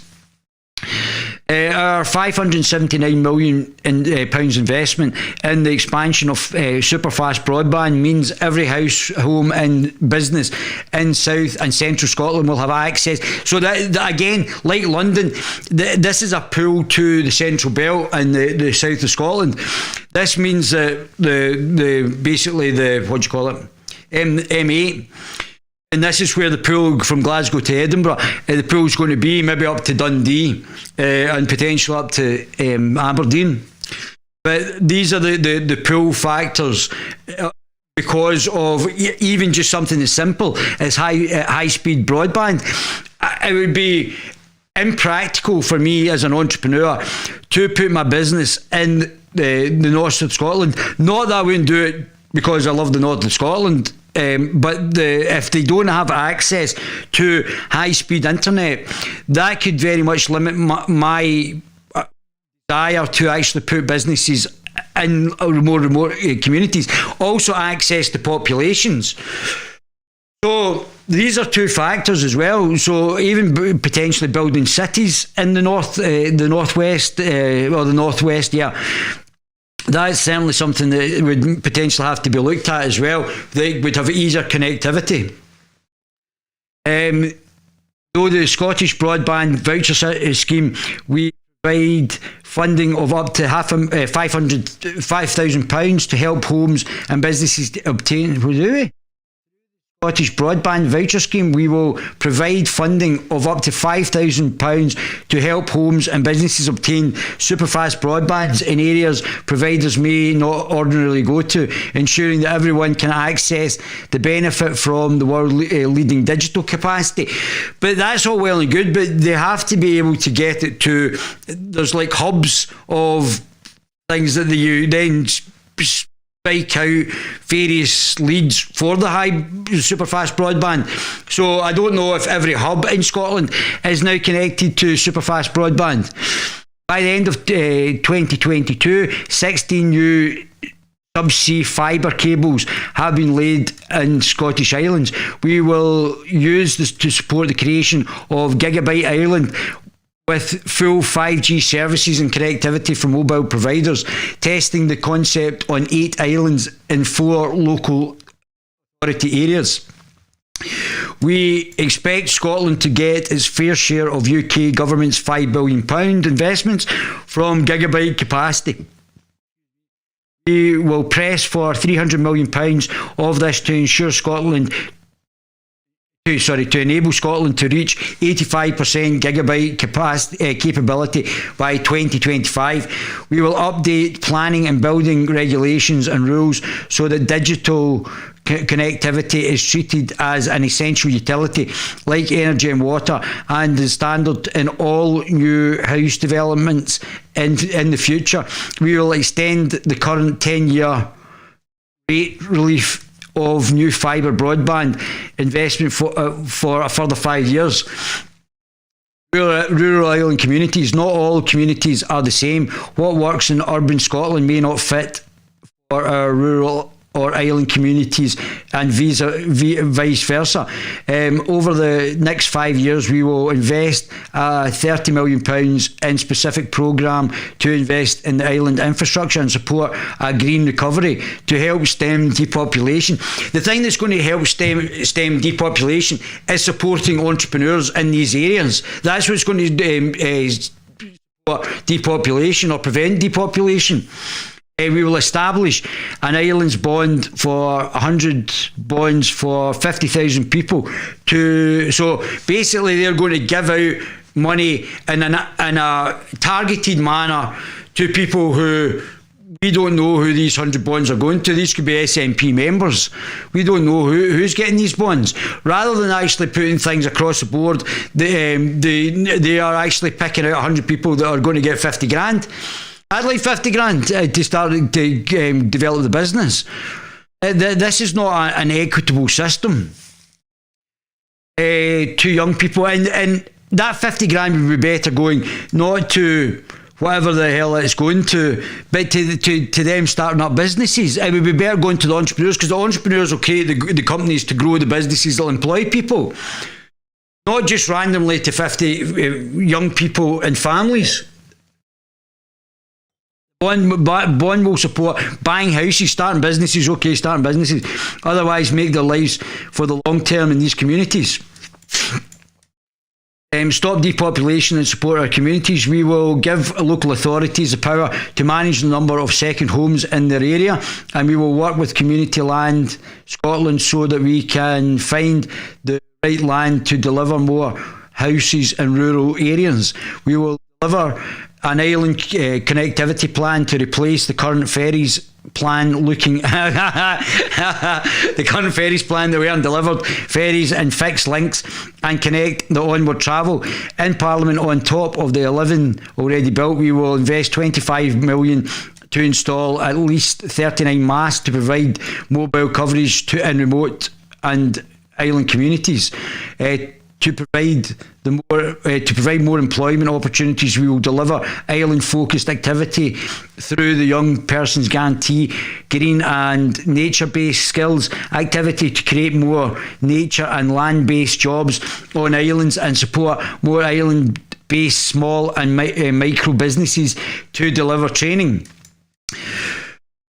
Our £579 million pounds investment in the expansion of superfast broadband means every house, home and business in South and Central Scotland will have access. So that again, like London, this is a pull to the Central Belt and the south of Scotland. This means that basically the what do you call it, M8. And this is where the pool from Glasgow to Edinburgh, the pool is going to be maybe up to Dundee and potentially up to Aberdeen. But these are the pull factors because of even just something as simple as high speed broadband. It would be impractical for me as an entrepreneur to put my business in the north of Scotland. Not that I wouldn't do it because I love the north of Scotland. But if they don't have access to high-speed internet, that could very much limit my desire to actually put businesses in more remote communities. Also, access to populations. So these are two factors as well. So even potentially building cities in the northwest, yeah. That's certainly something that would potentially have to be looked at as well. They would have easier connectivity. Though the Scottish Broadband Voucher Scheme, we provide funding of up to £5,000 to help homes and businesses to obtain. What do we? Scottish Broadband Voucher Scheme, we will provide funding of up to £5,000 to help homes and businesses obtain superfast broadband in areas providers may not ordinarily go to, ensuring that everyone can access the benefit from the world leading digital capacity. But that's all well and good, but they have to be able to get it to, there's like hubs of things that they then spike out various leads for the high superfast broadband. So I don't know if every hub in Scotland is now connected to superfast broadband. By the end of 2022, 16 new subsea fibre cables have been laid in Scottish Islands. We will use this to support the creation of Gigabyte Island, with full 5G services and connectivity from mobile providers, testing the concept on 8 islands in 4 local authority areas. We expect Scotland to get its fair share of UK government's £5 billion investments from gigabyte capacity. We will press for £300 million of this to ensure to enable Scotland to reach 85% gigabyte capacity capability by 2025. We will update planning and building regulations and rules so that digital connectivity is treated as an essential utility like energy and water, and is standard in all new house developments in the future. We will extend the current 10-year rate relief of new fibre broadband investment for a further 5 years. Rural island communities. Not all communities are the same. What works in urban Scotland may not fit for our rural or island communities, and vice versa. Over the next 5 years, we will invest £30 million in specific programme to invest in the island infrastructure and support a green recovery to help stem depopulation. The thing that's going to help stem depopulation is supporting entrepreneurs in these areas. That's what's going to support depopulation or prevent depopulation. We will establish an islands bond for 100 bonds for 50,000 people. So basically they're going to give out money in a targeted manner to people who we don't know who these 100 bonds are going to. These could be SNP members. We don't know who's getting these bonds. Rather than actually putting things across the board, they are actually picking out 100 people that are going to get 50 grand. I'd like 50 grand to start to develop the business. This is not an equitable system to young people. And that 50 grand would be better going not to whatever the hell it's going to, but to them starting up businesses. It would be better going to the entrepreneurs, because the entrepreneurs will create the companies to grow the businesses that will employ people. Not just randomly to 50 young people and families. Bond will support buying houses, starting businesses, okay, starting businesses. Otherwise, make their lives for the long term in these communities. Stop depopulation and support our communities. We will give local authorities the power to manage the number of second homes in their area, and we will work with Community Land Scotland so that we can find the right land to deliver more houses in rural areas. We will deliver an island connectivity plan to replace the current ferries plan the current ferries plan that we haven't delivered. Ferries and fixed links and connect the onward travel. In Parliament, on top of the 11 already built, we will invest 25 million to install at least 39 masts to provide mobile coverage in remote and island communities. To provide more employment opportunities, we will deliver island-focused activity through the Young Persons Guarantee, green and nature-based skills activity to create more nature and land-based jobs on islands and support more island-based small and micro businesses to deliver training.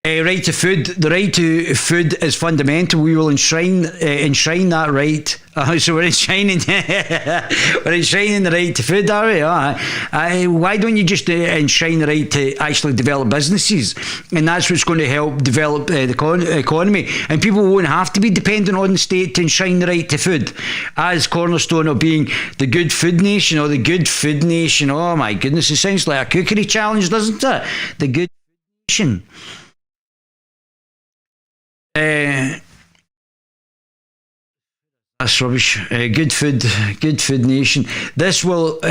Right to food. The right to food is fundamental. We will enshrine that right. So we're enshrining the right to food, are we? Why don't you just enshrine the right to actually develop businesses? And that's what's going to help develop the economy. And people won't have to be dependent on the state to enshrine the right to food as cornerstone of being the good food nation or the good food nation. Oh my goodness, it sounds like a cookery challenge, doesn't it? The good nation. That's rubbish. Good food nation. This will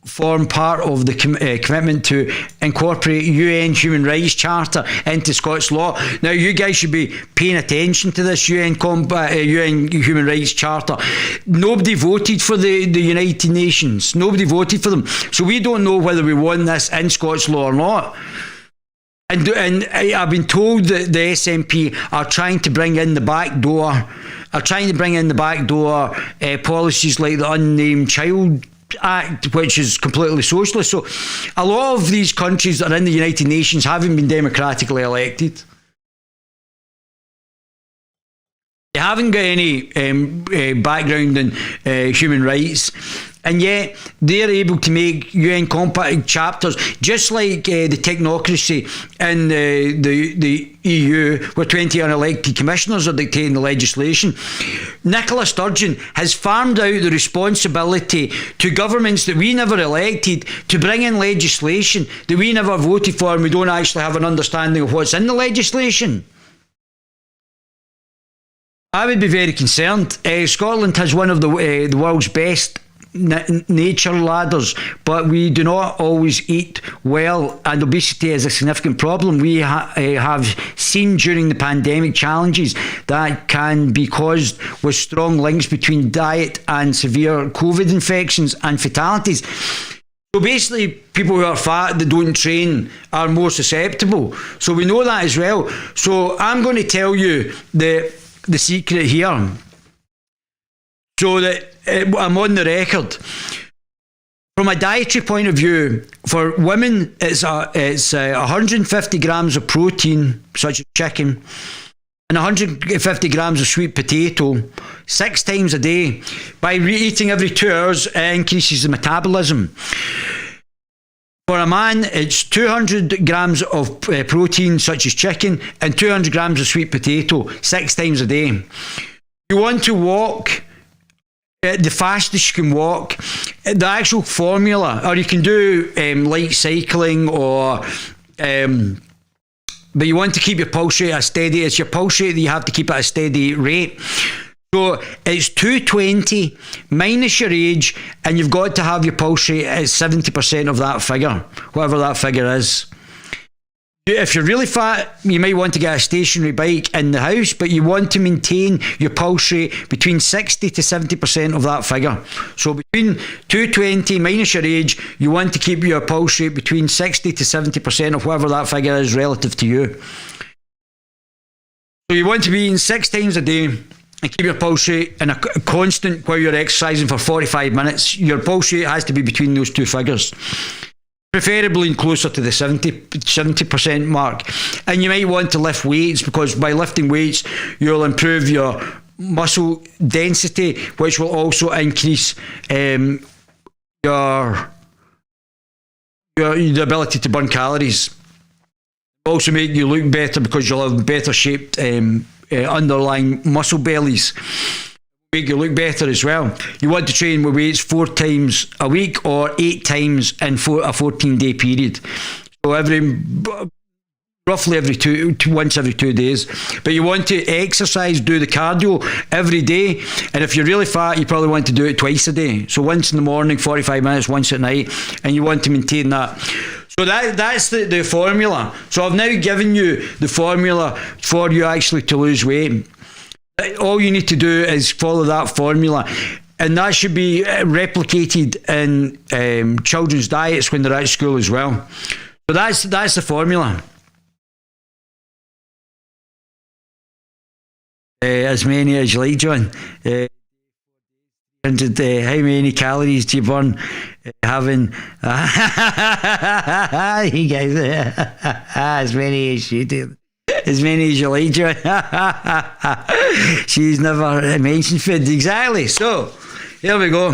form part of the commitment to incorporate UN Human Rights Charter into Scots law. Now, you guys should be paying attention to this UN Human Rights Charter. Nobody voted for the United Nations. Nobody voted for them. So we don't know whether we want this in Scots law or not. And I've been told that the SNP are trying to bring in the back door, policies like the Unnamed Child Act, which is completely socialist. So a lot of these countries that are in the United Nations haven't been democratically elected. They haven't got any background in human rights. And yet they're able to make UN compact chapters, just like the technocracy in the EU, where 20 unelected commissioners are dictating the legislation. Nicola Sturgeon has farmed out the responsibility to governments that we never elected to bring in legislation that we never voted for, and we don't actually have an understanding of what's in the legislation. I would be very concerned. Scotland has one of the world's best nature ladders, but we do not always eat well, and obesity is a significant problem. We have seen during the pandemic challenges that can be caused with strong links between diet and severe COVID infections and fatalities. So basically, people who are fat that don't train are more susceptible. So we know that as well. So I'm going to tell you the secret here, so that I'm on the record. From a dietary point of view, for women, it's 150 grams of protein, such as chicken, and 150 grams of sweet potato 6 times a day. By eating every 2 hours, it increases the metabolism. For a man, it's 200 grams of protein, such as chicken, and 200 grams of sweet potato, 6 times a day. You want to walk the fastest you can walk. The actual formula, or you can do light cycling, or but you want to keep your pulse rate steady. It's your pulse rate that you have to keep at a steady rate. So it's 220 minus your age, and you've got to have your pulse rate at 70% of that figure, whatever that figure is. If you're really fat, you might want to get a stationary bike in the house, but you want to maintain your pulse rate between 60 to 70% of that figure. So between 220 minus your age, you want to keep your pulse rate between 60 to 70% of whatever that figure is relative to you. So you want to be in 6 times a day and keep your pulse rate in a constant while you're exercising for 45 minutes. Your pulse rate has to be between those two figures, preferably closer to the 70% mark. And you might want to lift weights, because by lifting weights, you'll improve your muscle density, which will also increase the ability to burn calories. Also make you look better, because you'll have better shaped underlying muscle bellies. Make you look better as well. You want to train with weights 4 times a week, or 8 times in a 14-day period. So roughly once every 2 days. But you want to exercise, do the cardio every day. And if you're really fat, you probably want to do it twice a day. So once in the morning, 45 minutes, once at night, and you want to maintain that. So that's the formula. So I've now given you the formula for you actually to lose weight. All you need to do is follow that formula, and that should be replicated in children's diets when they're at school as well. So that's the formula. As many as you like, John. 100, how many calories do you burn having you guys, as many as you do. As many as you like, John. She's never mentioned food. Exactly. So, here we go.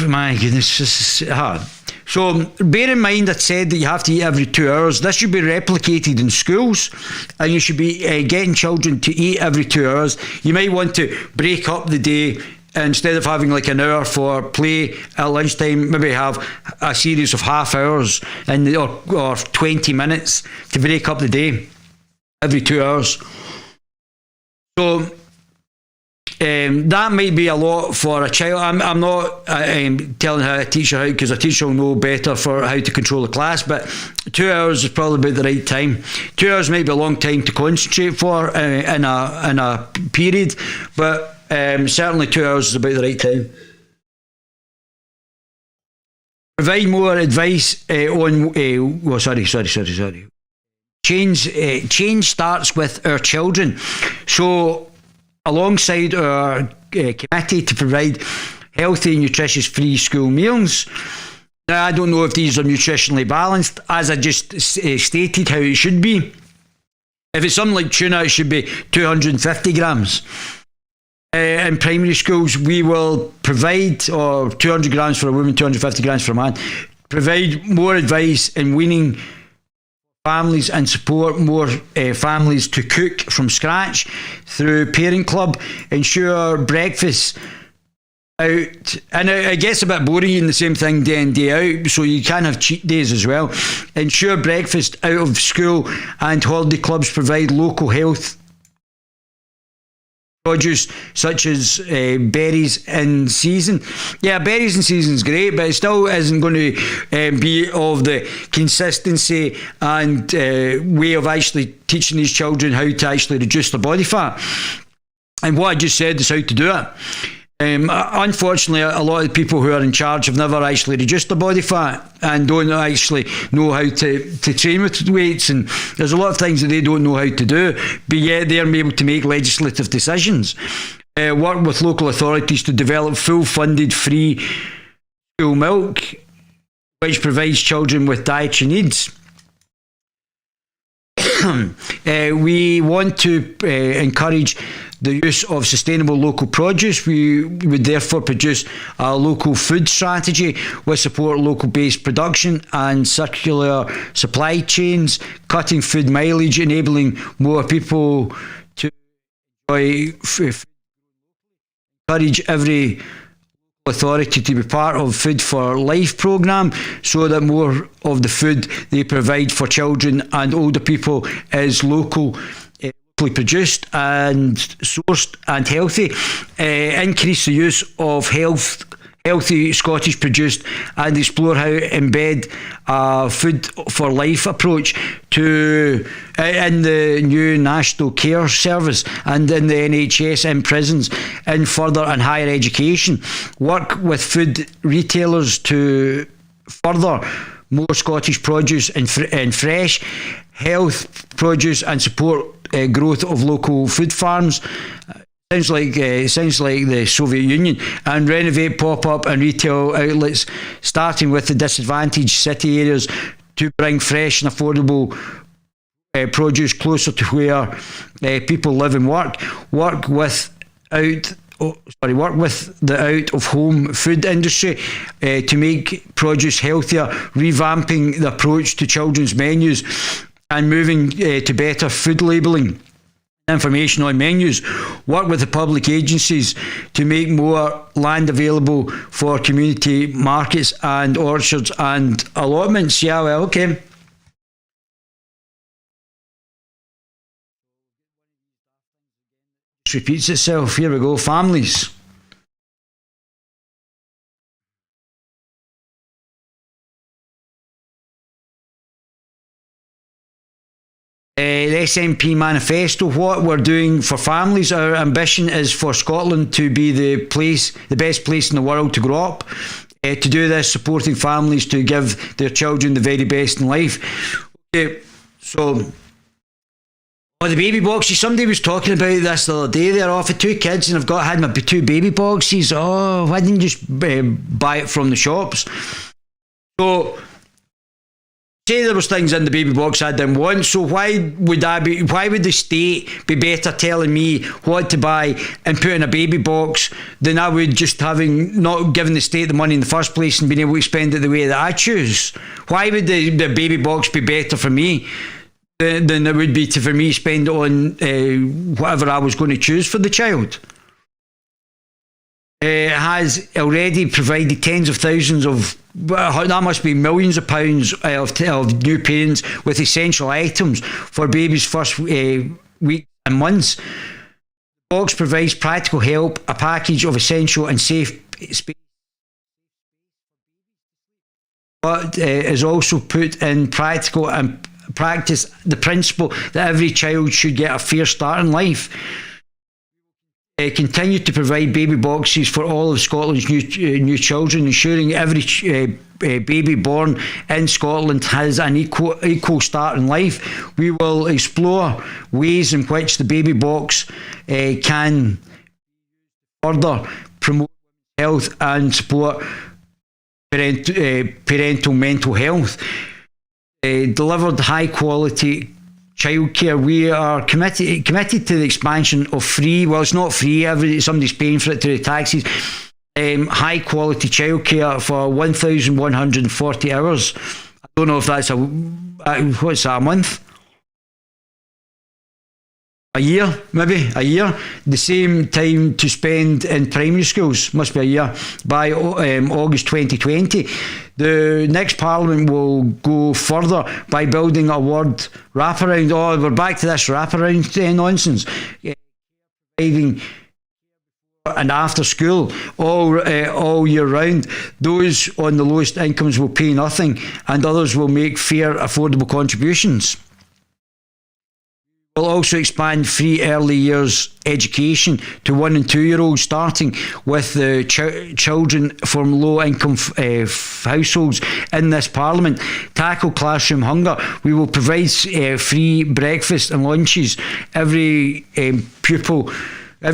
My goodness, this is hard. So, bear in mind I said that you have to eat every 2 hours. This should be replicated in schools, and you should be getting children to eat every 2 hours. You might want to break up the day. Instead of having like an hour for play at lunchtime, maybe have a series of half hours or 20 minutes to break up the day every 2 hours. So that might be a lot for a child. I'm not telling a teacher how, because a teacher will know better for how to control the class, but 2 hours is probably about the right time. 2 hours might be a long time to concentrate for in a period, but certainly 2 hours is about the right time. Provide more advice on. Sorry. Change starts with our children. So, alongside our committee to provide healthy, nutritious, free school meals. Now, I don't know if these are nutritionally balanced, as I just stated how it should be. If it's something like tuna, it should be 250 grams. In primary schools, we will provide, or 200 grams for a woman, 250 grams for a man, provide more advice in weaning families and support more families to cook from scratch through Parent Club. Ensure breakfast out, and it gets a bit boring eating the same thing day in, day out, so you can have cheat days as well. Ensure breakfast out of school, and holiday clubs provide local health produce such as berries in season. Yeah, berries in season is great, but it still isn't going to be of the consistency and way of actually teaching these children how to actually reduce their body fat. And what I just said is how to do it. Unfortunately, a lot of the people who are in charge have never actually reduced their body fat and don't actually know how to train with weights, and there's a lot of things that they don't know how to do, but yet they're able to make legislative decisions. Work with local authorities to develop full funded free school milk, which provides children with dietary needs. We want to encourage the use of sustainable local produce. We would therefore produce a local food strategy with support local-based production and circular supply chains, cutting food mileage, enabling more people to enjoy food. Encourage every authority to be part of Food for Life programme so that more of the food they provide for children and older people is locally produced and sourced and healthy. Increase the use of healthy Scottish produced and explore how to embed a Food for Life approach to in the new National Care Service and in the NHS, in prisons, in further and higher education. Work with food retailers to further more Scottish produce and fresh health produce and support growth of local food farms. Sounds like the Soviet Union. And renovate pop-up and retail outlets, starting with the disadvantaged city areas, to bring fresh and affordable produce closer to where people live and work. Work with the out-of-home food industry to make produce healthier, revamping the approach to children's menus and moving to better food labelling information on menus. Work with the public agencies to make more land available for community markets and orchards and allotments. Yeah, well, okay. It repeats itself. Here we go. Families. The SNP Manifesto, what we're doing for families. Our ambition is for Scotland to be the best place in the world to grow up. To do this, supporting families to give their children the very best in life. Okay, so the baby boxes. Somebody was talking about this the other day. They're off with 2 kids and I've had my 2 baby boxes. Oh, why didn't you just buy it from the shops? So, say there was things in the baby box I didn't want, so why would the state be better telling me what to buy and put in a baby box than I would just having not given the state the money in the first place and being able to spend it the way that I choose? Why would the baby box be better for me than it would be for me spend on whatever I was going to choose for the child? Has already provided tens of thousands of, that must be millions of pounds of new parents with essential items for babies' first week and months. The box provides practical help, a package of essential and safe space, but is also put in practical and practice the principle that every child should get a fair start in life. Continue to provide baby boxes for all of Scotland's new children, ensuring every baby born in Scotland has an equal start in life. We will explore ways in which the baby box can further promote health and support parental mental health. Delivered high quality childcare. We are committed to the expansion of free, well, it's not free, somebody's paying for it through the taxes, high quality childcare for 1,140 hours. I don't know if that's what's that, a month? A year, maybe a year. The same time to spend in primary schools, must be a year, by August 2020. The next Parliament will go further by building a word wraparound. Oh, we're back to this wraparound nonsense. Providing and after school all year round. Those on the lowest incomes will pay nothing and others will make fair, affordable contributions. We'll also expand free early years education to 1 and 2 year olds, starting with the children from low income households in this Parliament. Tackle classroom hunger. We will provide free breakfast and lunches every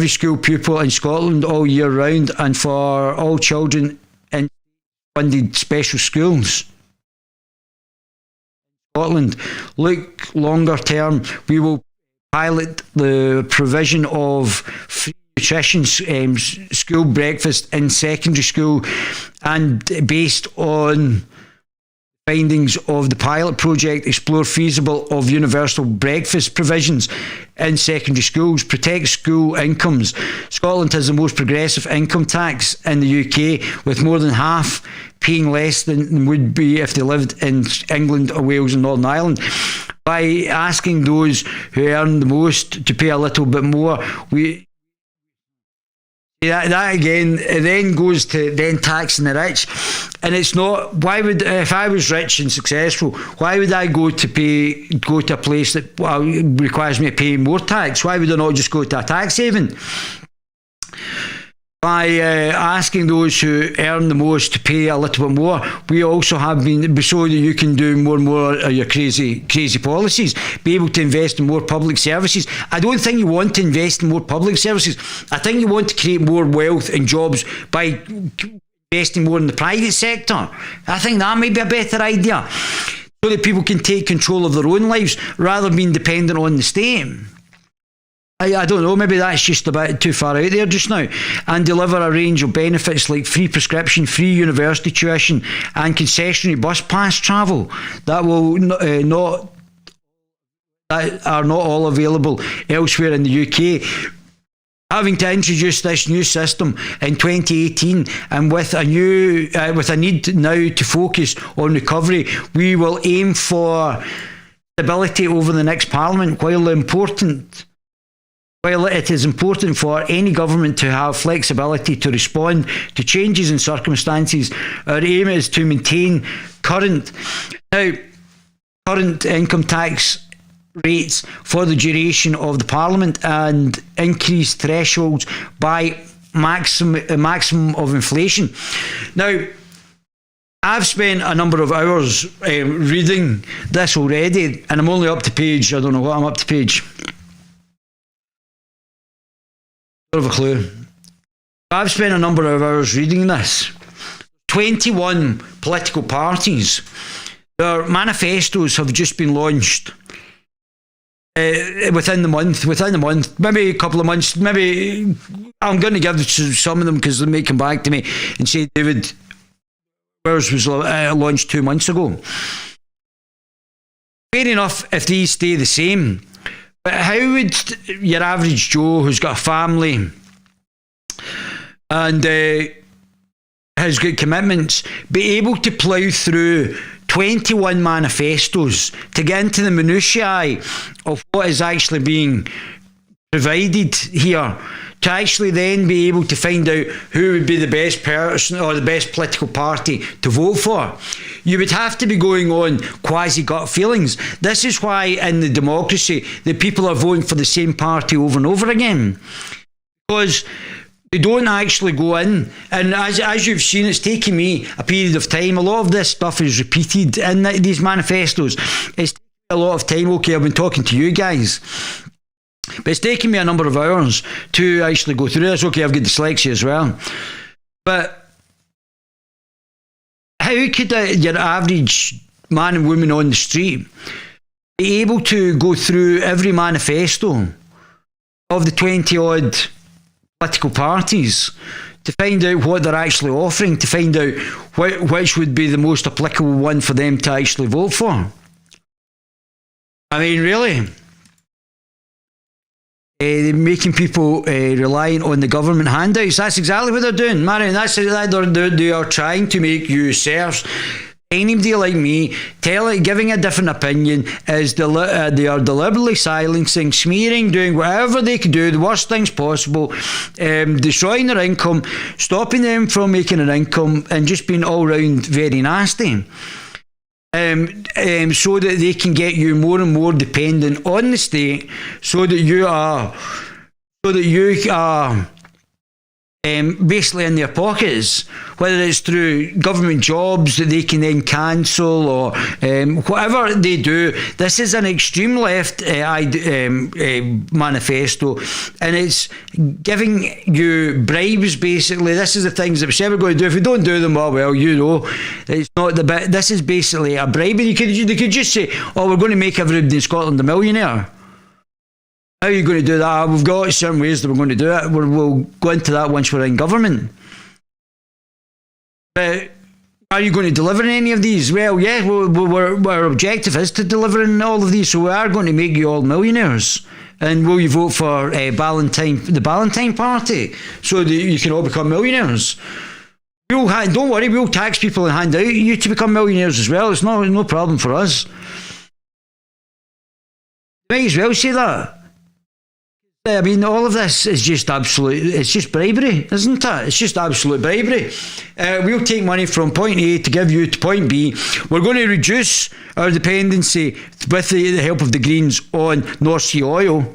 school pupil in Scotland all year round and for all children in funded special schools. Scotland. Look longer term, we will pilot the provision of free nutrition school breakfast in secondary school, and based on findings of the pilot project, explore feasible of universal breakfast provisions in secondary schools, protect school incomes. Scotland has the most progressive income tax in the UK, with more than half paying less than would be if they lived in England or Wales and Northern Ireland. By asking those who earn the most to pay a little bit more, that again, it then goes to then taxing the rich. And it's not, why would, if I was rich and successful, why would I go to a place that requires me to pay more tax? Why would I not just go to a tax haven? By asking those who earn the most to pay a little bit more, we also have been, so that you can do more and more of your crazy policies, be able to invest in more public services. I don't think you want to invest in more public services. I think you want to create more wealth and jobs by investing more in the private sector. I think that might be a better idea, so that people can take control of their own lives rather than being dependent on the state. I don't know, maybe that's just a bit too far out there just now. And deliver a range of benefits like free prescription, free university tuition, and concessionary bus pass travel that are not all available elsewhere in the UK. Having to introduce this new system in 2018, and with a need now to focus on recovery, we will aim for stability over the next Parliament. While it is important for any government to have flexibility to respond to changes in circumstances, our aim is to maintain current income tax rates for the duration of the Parliament and increase thresholds by maximum of inflation. Now, I've spent a number of hours reading this already, and I'm only up to page, I don't know what I'm up to page. Don't have a clue. I've spent a number of hours reading this. 21 political parties. Their manifestos have just been launched within the month, maybe a couple of months. Maybe I'm going to give some of them because they may come back to me and say, David, ours was launched 2 months ago. Fair enough if these stay the same. But how would your average Joe who's got a family and has got commitments be able to plough through 21 manifestos to get into the minutiae of what is actually being provided here, to actually then be able to find out who would be the best person or the best political party to vote for? You would have to be going on quasi-gut feelings. This is why in the democracy the people are voting for the same party over and over again, because they don't actually go in. And as you've seen, it's taken me a period of time. A lot of this stuff is repeated in these manifestos. It's taken a lot of time. Okay, I've been talking to you guys, but it's taken me a number of hours to actually go through this. Okay, I've got dyslexia as well. But how could your average man and woman on the street be able to go through every manifesto of the 20-odd political parties to find out what they're actually offering, to find out which would be the most applicable one for them to actually vote for? I mean, really? Making people reliant on the government handouts. That's exactly what they're doing, Marion. They are trying to make you serfs. Anybody like me giving a different opinion is they are deliberately silencing, smearing, doing whatever they can do, the worst things possible, destroying their income, stopping them from making an income, and just being all round very nasty. So that they can get you more and more dependent on the state, so that you are basically in their pockets, whether it's through government jobs that they can then cancel or whatever they do. This is an extreme left manifesto, and it's giving you bribes. Basically, this is the things that we said we're going to do. If we don't do them, well, you know, it's not the bit. This is basically a bribe. They could just say, "Oh, we're going to make everybody in Scotland a millionaire." How are you going to do that? We've got certain ways that we're going to do it. We'll go into that once we're in government. But are you going to deliver any of these? Well, yeah, our objective is to deliver in all of these, so we are going to make you all millionaires. And will you vote for the Ballantine Party, so that you can all become millionaires? Don't worry, we'll tax people and hand out you to become millionaires as well. It's no problem for us. Might as well say that. I mean, all of this is just it's just bribery, isn't it? It's just absolute bribery. We'll take money from point A to give you to point B. We're going to reduce our dependency with the help of the Greens on North Sea oil.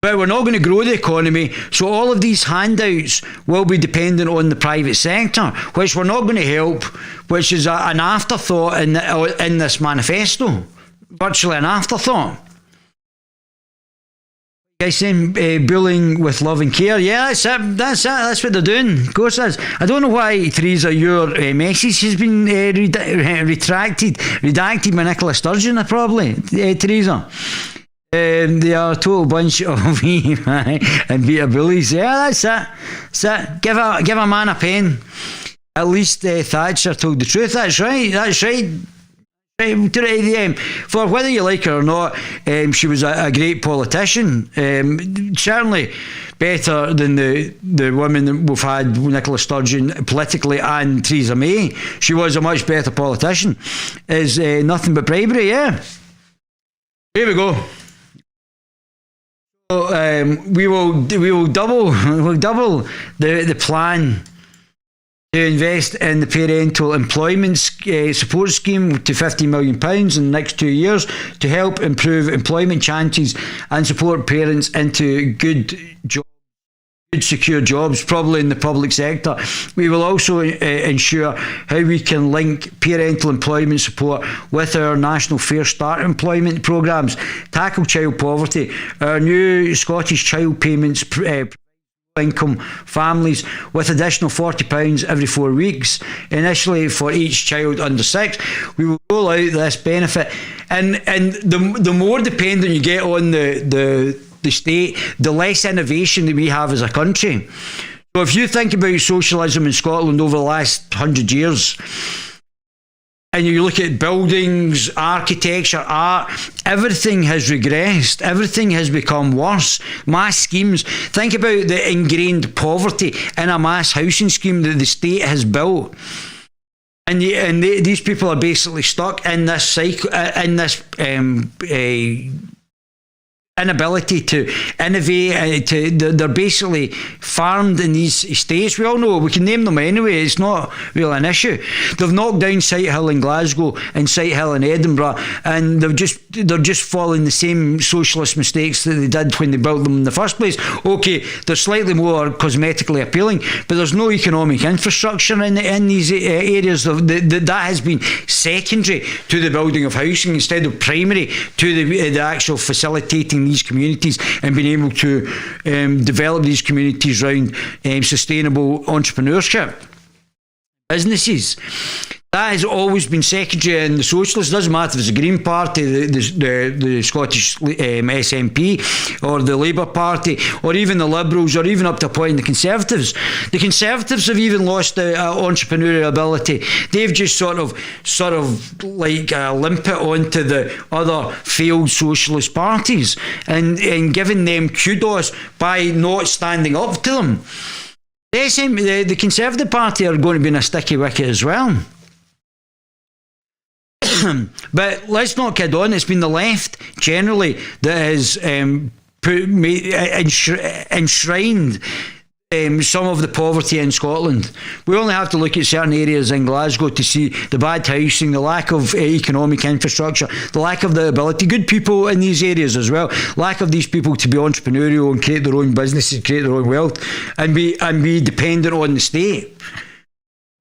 But we're not going to grow the economy, so all of these handouts will be dependent on the private sector, which we're not going to help, which is an afterthought in this manifesto. Virtually an afterthought. Guys saying bullying with love and care. Yeah, that's it. That's what they're doing. Of course it is. I don't know why, Theresa, your message has been redacted by Nicola Sturgeon, probably, Theresa. They are a total bunch of and beta bullies. Yeah, that's it. Give a man a pen. At least Thatcher told the truth. That's right. For whether you like her or not, she was a great politician. Certainly better than the women that we've had, Nicola Sturgeon, politically, and Theresa May. She was a much better politician. Is nothing but bribery, yeah. Here we go. So, we will double the plan to invest in the parental employment support scheme to £50 million in the next 2 years to help improve employment chances and support parents into good secure jobs, probably in the public sector. We will also ensure how we can link parental employment support with our national Fair Start employment programmes, tackle child poverty. Our new Scottish child payments income families with additional £40 every 4 weeks, initially for each child under 6. We will roll out this benefit, and the more dependent you get on the state, the less innovation that we have as a country. So if you think about socialism in Scotland over the last 100 years, and you look at buildings, architecture, art, everything has regressed. Everything has become worse. Mass schemes. Think about the ingrained poverty in a mass housing scheme that the state has built. And these people are basically stuck in this cycle, in this inability to innovate. They're basically farmed in these estates. We all know, we can name them anyway, it's not really an issue. They've knocked down Sighthill in Glasgow and Sighthill in Edinburgh, and they're just following the same socialist mistakes that they did when they built them in the first place. Okay, they're slightly more cosmetically appealing, but there's no economic infrastructure in these areas. That has been secondary to the building of housing instead of primary to the actual facilitating these communities and being able to develop these communities around sustainable entrepreneurship businesses. That has always been secondary in the Socialists. It doesn't matter if it's the Green Party, the Scottish SNP, or the Labour Party, or even the Liberals, or even up to a point the Conservatives. The Conservatives have even lost entrepreneurial ability. They've just sort of like limp it onto the other failed socialist parties and giving them kudos by not standing up to them. The Conservative Party are going to be in a sticky wicket as well. But let's not kid on, it's been the left generally that has enshrined some of the poverty in Scotland. We only have to look at certain areas in Glasgow to see the bad housing, the lack of economic infrastructure, the lack of the ability, good people in these areas as well, lack of these people to be entrepreneurial and create their own businesses, create their own wealth, and be dependent on the state.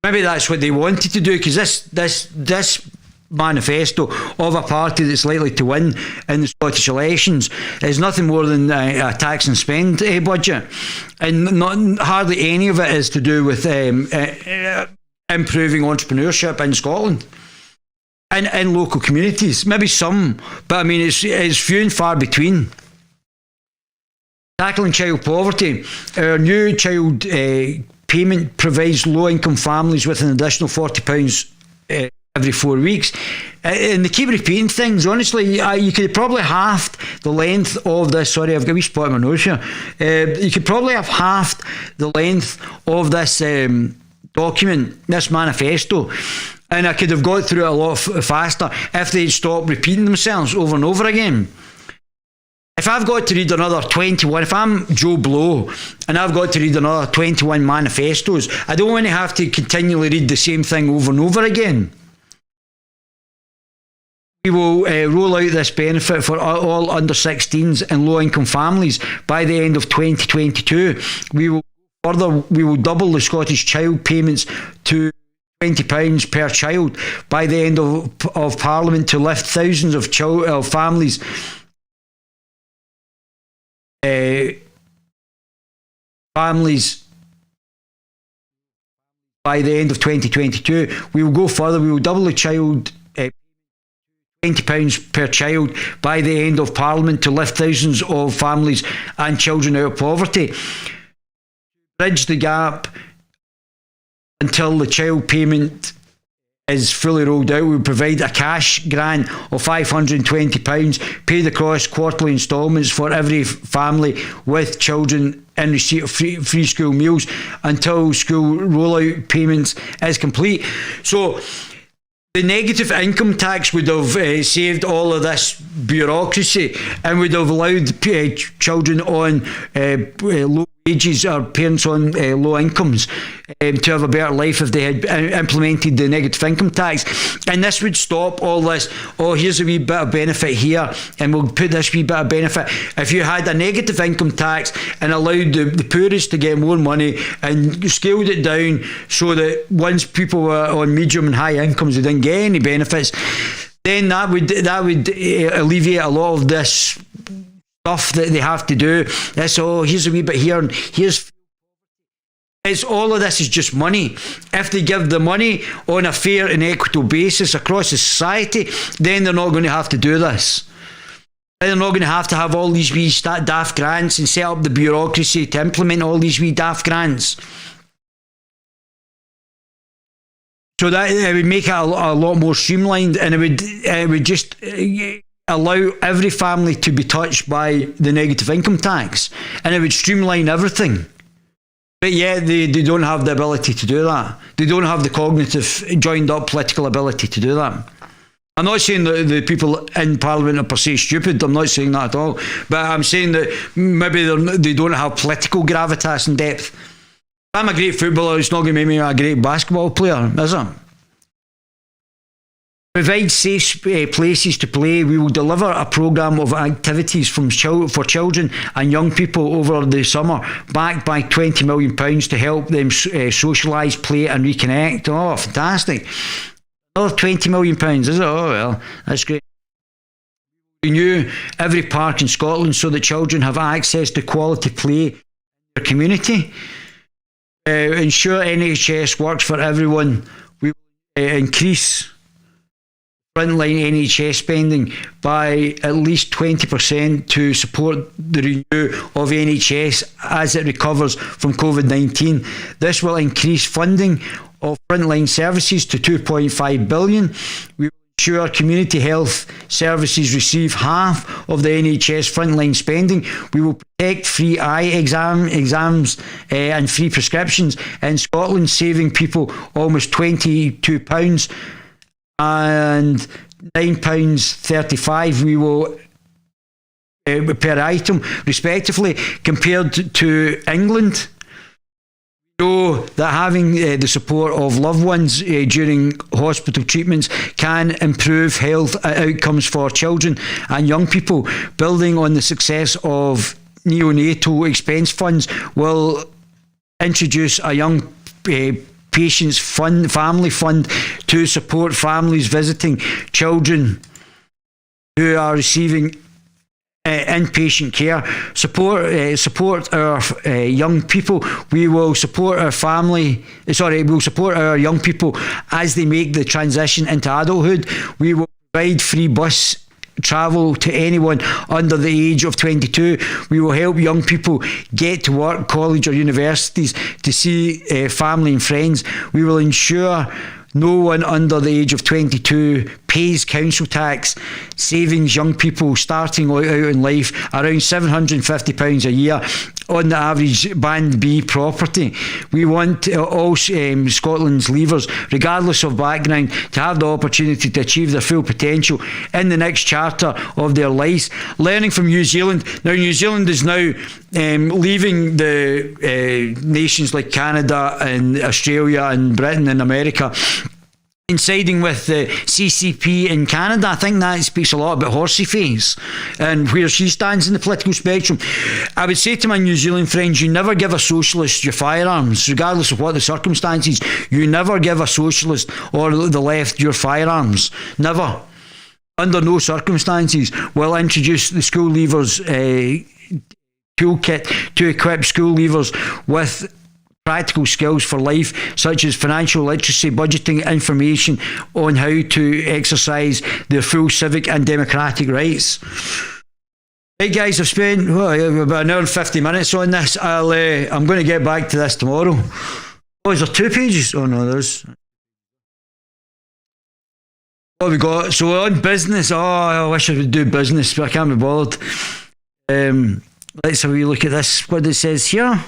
Maybe that's what they wanted to do, because this manifesto of a party that's likely to win in the Scottish elections is nothing more than a tax and spend budget, and hardly any of it is to do with improving entrepreneurship in Scotland and in local communities. Maybe some, but I mean it's few and far between. Tackling child poverty, our new child payment provides low-income families with an additional £40 every 4 weeks, and they keep repeating things. Honestly, you could probably halved the length of this. Sorry, I've got a wee spot in my nose here. You could probably have halved the length of this document, this manifesto, and I could have got through it a lot faster if they'd stopped repeating themselves over and over again. If I've got to read another 21, if I'm Joe Blow and I've got to read another 21 manifestos, I don't want to have to continually read the same thing over and over again. We will roll out this benefit for all under 16s and low-income families by the end of 2022. We will double the Scottish child payments to £20 per child by the end of Parliament to lift thousands of families by the end of 2022. We will go further. We will double the child £20 per child by the end of Parliament to lift thousands of families and children out of poverty. Bridge the gap until the child payment is fully rolled out. We will provide a cash grant of £520 paid across quarterly instalments for every family with children in receipt of free school meals until school rollout payments is complete. So the negative income tax would have saved all of this bureaucracy and would have allowed children on low wages or parents on low incomes to have a better life if they had implemented the negative income tax. And this would stop all this, here's a wee bit of benefit here and we'll put this wee bit of benefit. If you had a negative income tax and allowed the poorest to get more money and scaled it down so that once people were on medium and high incomes they didn't get any benefits, then that would alleviate a lot of this stuff that they have to do. That's here's a wee bit here and here's. It's all of this is just money. If they give the money on a fair and equitable basis across the society, then they're not going to have to do this. They're not going to have all these wee daft grants and set up the bureaucracy to implement all these wee daft grants. So that it would make it a lot more streamlined, and it would just allow every family to be touched by the negative income tax, and it would streamline everything. But yet they don't have the ability to do that. They don't have the cognitive joined up political ability to do that. I'm not saying that the people in Parliament are per se stupid. I'm not saying that at all. But I'm saying that maybe they don't have political gravitas and depth. If I'm a great footballer, it's not going to make me a great basketball player, is it? Provide safe places to play. We will deliver a programme of activities for children and young people over the summer, backed by £20 million to help them socialise, play and reconnect. Oh, fantastic. Another £20 million, is it? Oh, well, that's great. Renew every park in Scotland so that children have access to quality play in their community. Ensure NHS works for everyone. We will increase frontline NHS spending by at least 20% to support the renew of NHS as it recovers from COVID-19. This will increase funding of frontline services to £2.5 billion. We will ensure community health services receive half of the NHS frontline spending. We will protect free eye exams and free prescriptions in Scotland, saving people almost £22 and £9.35 we will per item respectively, compared to England, know that having the support of loved ones during hospital treatments can improve health outcomes for children and young people. Building on the success of neonatal expense funds will introduce a young patients family fund to support families visiting children who are receiving inpatient care. Support our young people. We will support our we'll support our young people as they make the transition into adulthood. We will provide free bus travel to anyone under the age of 22. We will help young people get to work, college or universities, to see family and friends. We will ensure no one under the age of 22 pays council tax, savings young people starting out in life around £750 a year on the average Band B property. We want all Scotland's leavers, regardless of background, to have the opportunity to achieve their full potential in the next chapter of their lives. Learning from New Zealand. Now, New Zealand is now leaving the nations like Canada and Australia and Britain and America, and siding with the CCP in Canada. I think that speaks a lot about Horsey Face and where she stands in the political spectrum. I would say to my New Zealand friends, you never give a socialist your firearms, regardless of what the circumstances. You never give a socialist or the left your firearms. Never. Under no circumstances will introduce the school leavers toolkit to equip school leavers with practical skills for life, such as financial literacy, budgeting, information on how to exercise their full civic and democratic rights. Right, guys, I've spent about an hour and 50 minutes on this. I'm going to get back to this tomorrow. Oh, is there 2 pages? Oh no, there's... What have we got? So on business, I wish I would do business, but I can't be bothered. Let's have a wee look at this, what it says here.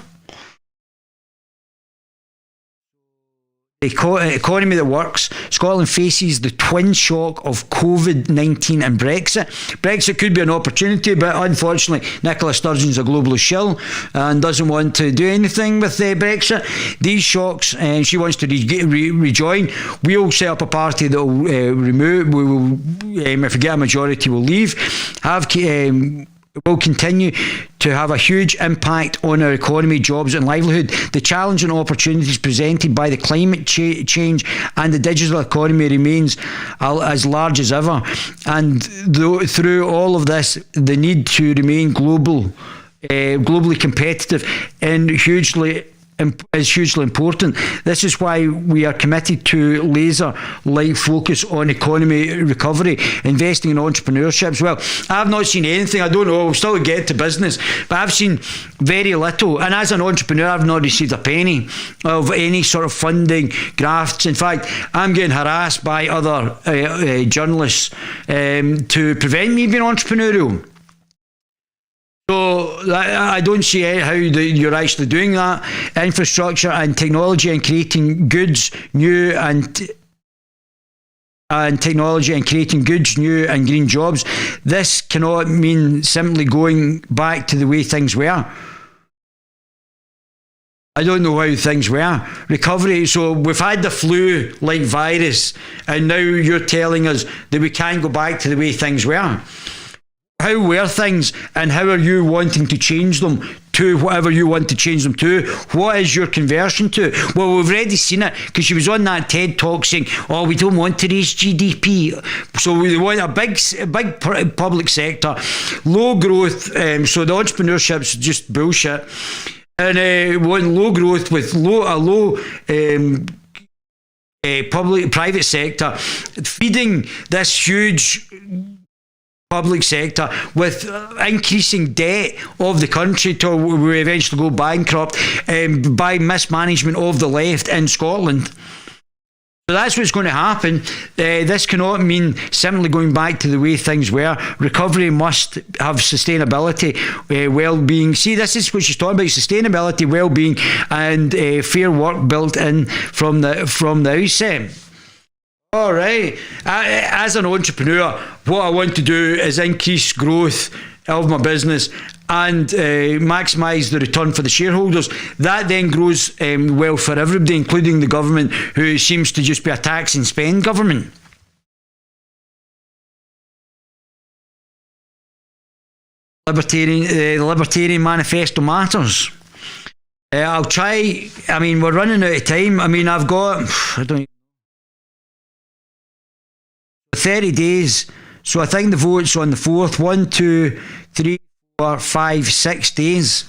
Economy that works. Scotland faces the twin shock of COVID-19 and Brexit. Brexit could be an opportunity, but unfortunately Nicola Sturgeon's a globalist shill and doesn't want to do anything with Brexit. These shocks, and she wants to rejoin. We'll set up a party that will remove. We will, if we get a majority, we'll leave. Will continue to have a huge impact on our economy, jobs and livelihood. The challenge and opportunities presented by the climate change and the digital economy remains as large as ever. And through all of this, the need to remain globally competitive and is hugely important. This is why we are committed to laser-like focus on economy recovery, investing in entrepreneurship as well. I've not seen anything. I don't know. We'll still get to business, but I've seen very little. And as an entrepreneur, I've not received a penny of any sort of funding, grafts. In fact, I'm getting harassed by other journalists to prevent me being entrepreneurial. So I don't see how you're actually doing that. Infrastructure and technology and creating goods, new and technology and creating goods, new and green jobs. This cannot mean simply going back to the way things were. I don't know how things were. Recovery, so we've had the flu-like virus, and now you're telling us that we can't go back to the way things were. How were things, and how are you wanting to change them to whatever you want to change them to? What is your conversion to? Well, we've already seen it, because she was on that TED talk saying, oh, we don't want to raise GDP. So we want a big public sector, low growth, so the entrepreneurship's just bullshit. And we want low growth with private sector, feeding this huge public sector with increasing debt of the country till we eventually go bankrupt by mismanagement of the left in Scotland. So that's what's going to happen. This cannot mean simply going back to the way things were. Recovery must have sustainability, well-being. See, this is what she's talking about: sustainability, well-being, and fair work built in from the outset. All right. As an entrepreneur, what I want to do is increase growth of my business and maximise the return for the shareholders. That then grows wealth for everybody, including the government, who seems to just be a tax and spend government. Libertarian Manifesto matters. I'll try. I mean, we're running out of time. I mean, I've got 30 days. So I think the vote's on the 4th. 1, 2, 3, 4, 5, 6 days.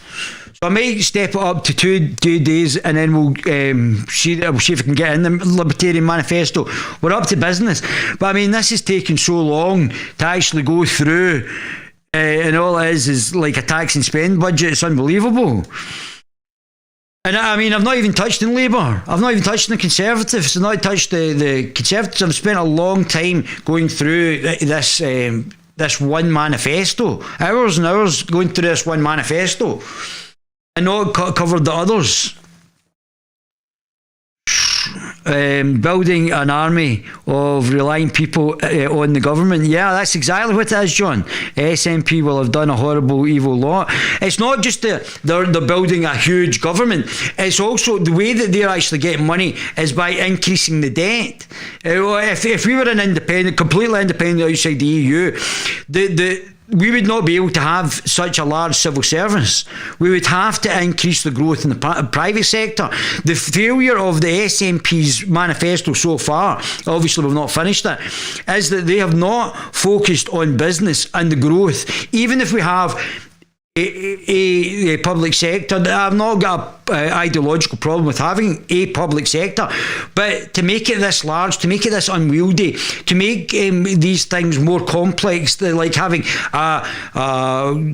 So I might step it up to two days, and then we'll see if we can get in the Libertarian Manifesto. We're up to business. But I mean, this is taking so long to actually go through. And all it is like a tax and spend budget. It's unbelievable. And I mean, I've not even touched on Labour. I've not even touched on the Conservatives. I've not touched the Conservatives. I've spent a long time going through this one manifesto. Hours and hours going through this one manifesto. And not covered the others. Building an army of relying people on the government. Yeah, that's exactly what it is, John. SNP will have done a horrible, evil lot. It's not just they're building a huge government. It's also the way that they're actually getting money is by increasing the debt. If we were completely independent outside the EU, we would not be able to have such a large civil service. We would have to increase the growth in the private sector. The failure of the SNP's manifesto so far, obviously we've not finished it, is that they have not focused on business and the growth. Even if we have a public sector, I've not got an ideological problem with having a public sector, but to make it this large, to make it this unwieldy, to make these things more complex, like having a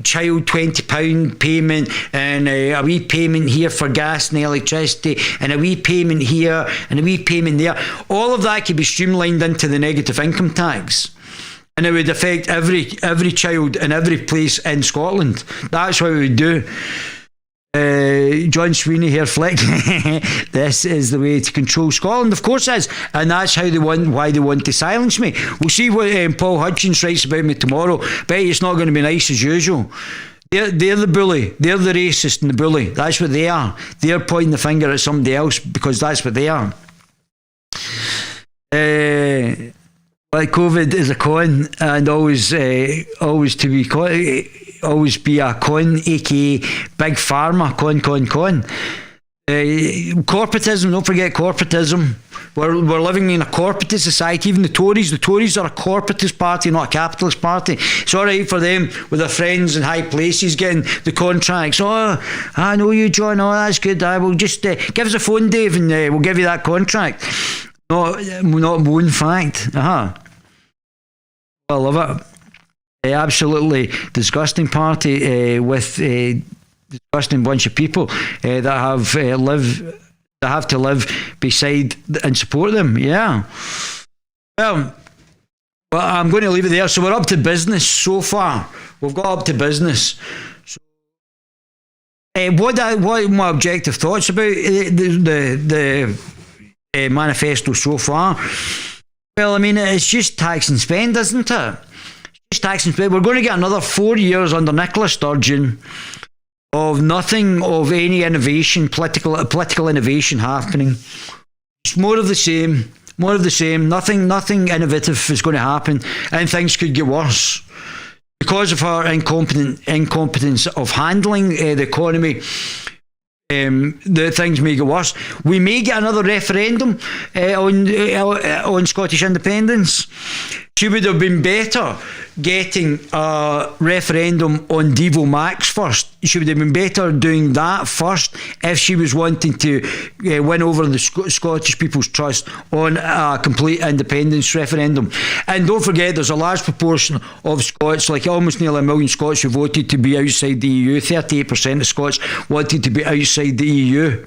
child £20 payment and a wee payment here for gas and electricity and a wee payment here and a wee payment there, all of that could be streamlined into the negative income tax. And it would affect every child in every place in Scotland. That's what we would do. John Sweeney here, Flick. This is the way to control Scotland. Of course it is. And that's why they want to silence me. We'll see what Paul Hutchins writes about me tomorrow. Bet it's not going to be nice as usual. They're the bully. They're the racist and the bully. That's what they are. They're pointing the finger at somebody else because that's what they are. Like COVID is a con, and always be a con, aka big pharma, con. Corporatism, don't forget corporatism. We're living in a corporatist society. Even the Tories are a corporatist party, not a capitalist party. It's all right for them with their friends in high places getting the contracts. Oh, I know you, John. Oh, that's good. I will just give us a phone, Dave, and we'll give you that contract. Not one fact. I love it. Absolutely disgusting party with a disgusting bunch of people that have to live beside and support them. Yeah. Well, I'm going to leave it there. So we're up to business so far. We've got up to business. So, what are my objective thoughts about the manifesto so far? Well, I mean, it's just tax and spend, isn't it? Just tax and spend. We're going to get another 4 years under Nicola Sturgeon of nothing of any innovation, political innovation happening. It's more of the same. Nothing innovative is going to happen, and things could get worse. Because of our incompetence of handling the economy, the things may get worse. We may get another referendum on Scottish independence. She would have been better getting a referendum on Devo Max first. She would have been better doing that first if she was wanting to win over the Scottish People's Trust on a complete independence referendum. And don't forget, there's a large proportion of Scots, like almost nearly 1 million Scots, who voted to be outside the EU. 38% of Scots wanted to be outside the EU.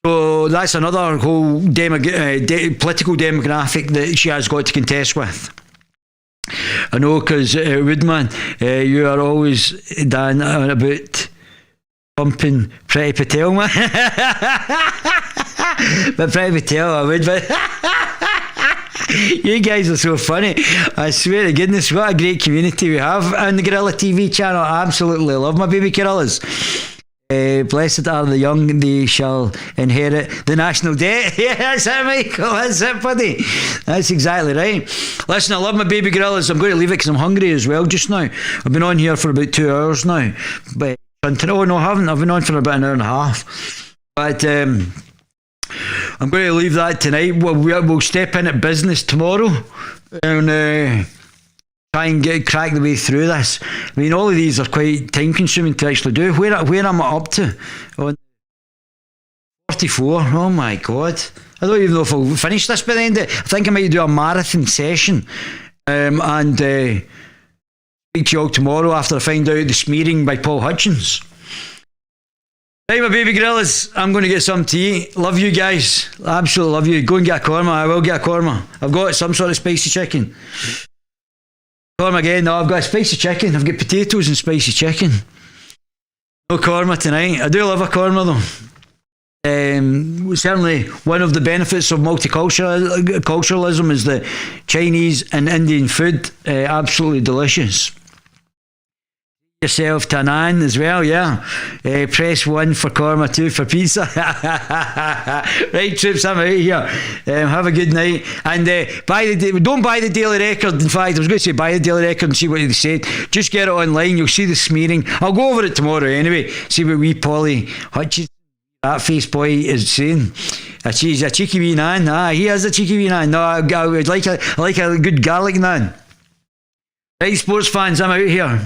So that's another whole political demographic that she has got to contest with. I know, because Woodman, you are always Dan about pumping Priti Patel, man. But Priti Patel, I would, but You guys are so funny. I swear to goodness, what a great community we have on the Guerilla TV channel. I absolutely love my baby Guerillas. Blessed are the young, they shall inherit the national debt. Yeah, that's it, Michael. That's it, buddy. That's exactly right. Listen, I love my baby Guerillas. I'm going to leave it because I'm hungry as well just now. I've been on here for about 2 hours now. But oh no, I haven't. I've been on for about an hour and a half. But I'm going to leave that tonight. We'll step in at business tomorrow and try and crack the way through this. I mean, all of these are quite time consuming to actually do. Where am I up to? On 44. Oh my God. I don't even know if I'll finish this by the end of it. I think I might do a marathon session and speak to you all tomorrow after I find out the smearing by Paul Hutchins. Right, my baby Guerillas, I'm going to get some to eat. Love you guys. Absolutely love you. Go and get a korma. I will get a korma. I've got some sort of spicy chicken. Korma again. No, I've got a spicy chicken. I've got potatoes and spicy chicken. No korma tonight. I do love a korma though. Certainly one of the benefits of multiculturalism is the Chinese and Indian food. Absolutely delicious. Yourself to Nan as well, yeah. Press 1 for korma, 2 for pizza. Right, troops, I'm out of here. Have a good night. And don't buy the Daily Record. In fact, I was going to say buy the Daily Record and see what they said. Just get it online. You'll see the smearing. I'll go over it tomorrow anyway. See what wee Polly Hutchins, that face boy, is saying. He's a cheeky wee nan. He is a cheeky wee nan. No, I would like a good garlic nan. Right, sports fans, I'm out of here.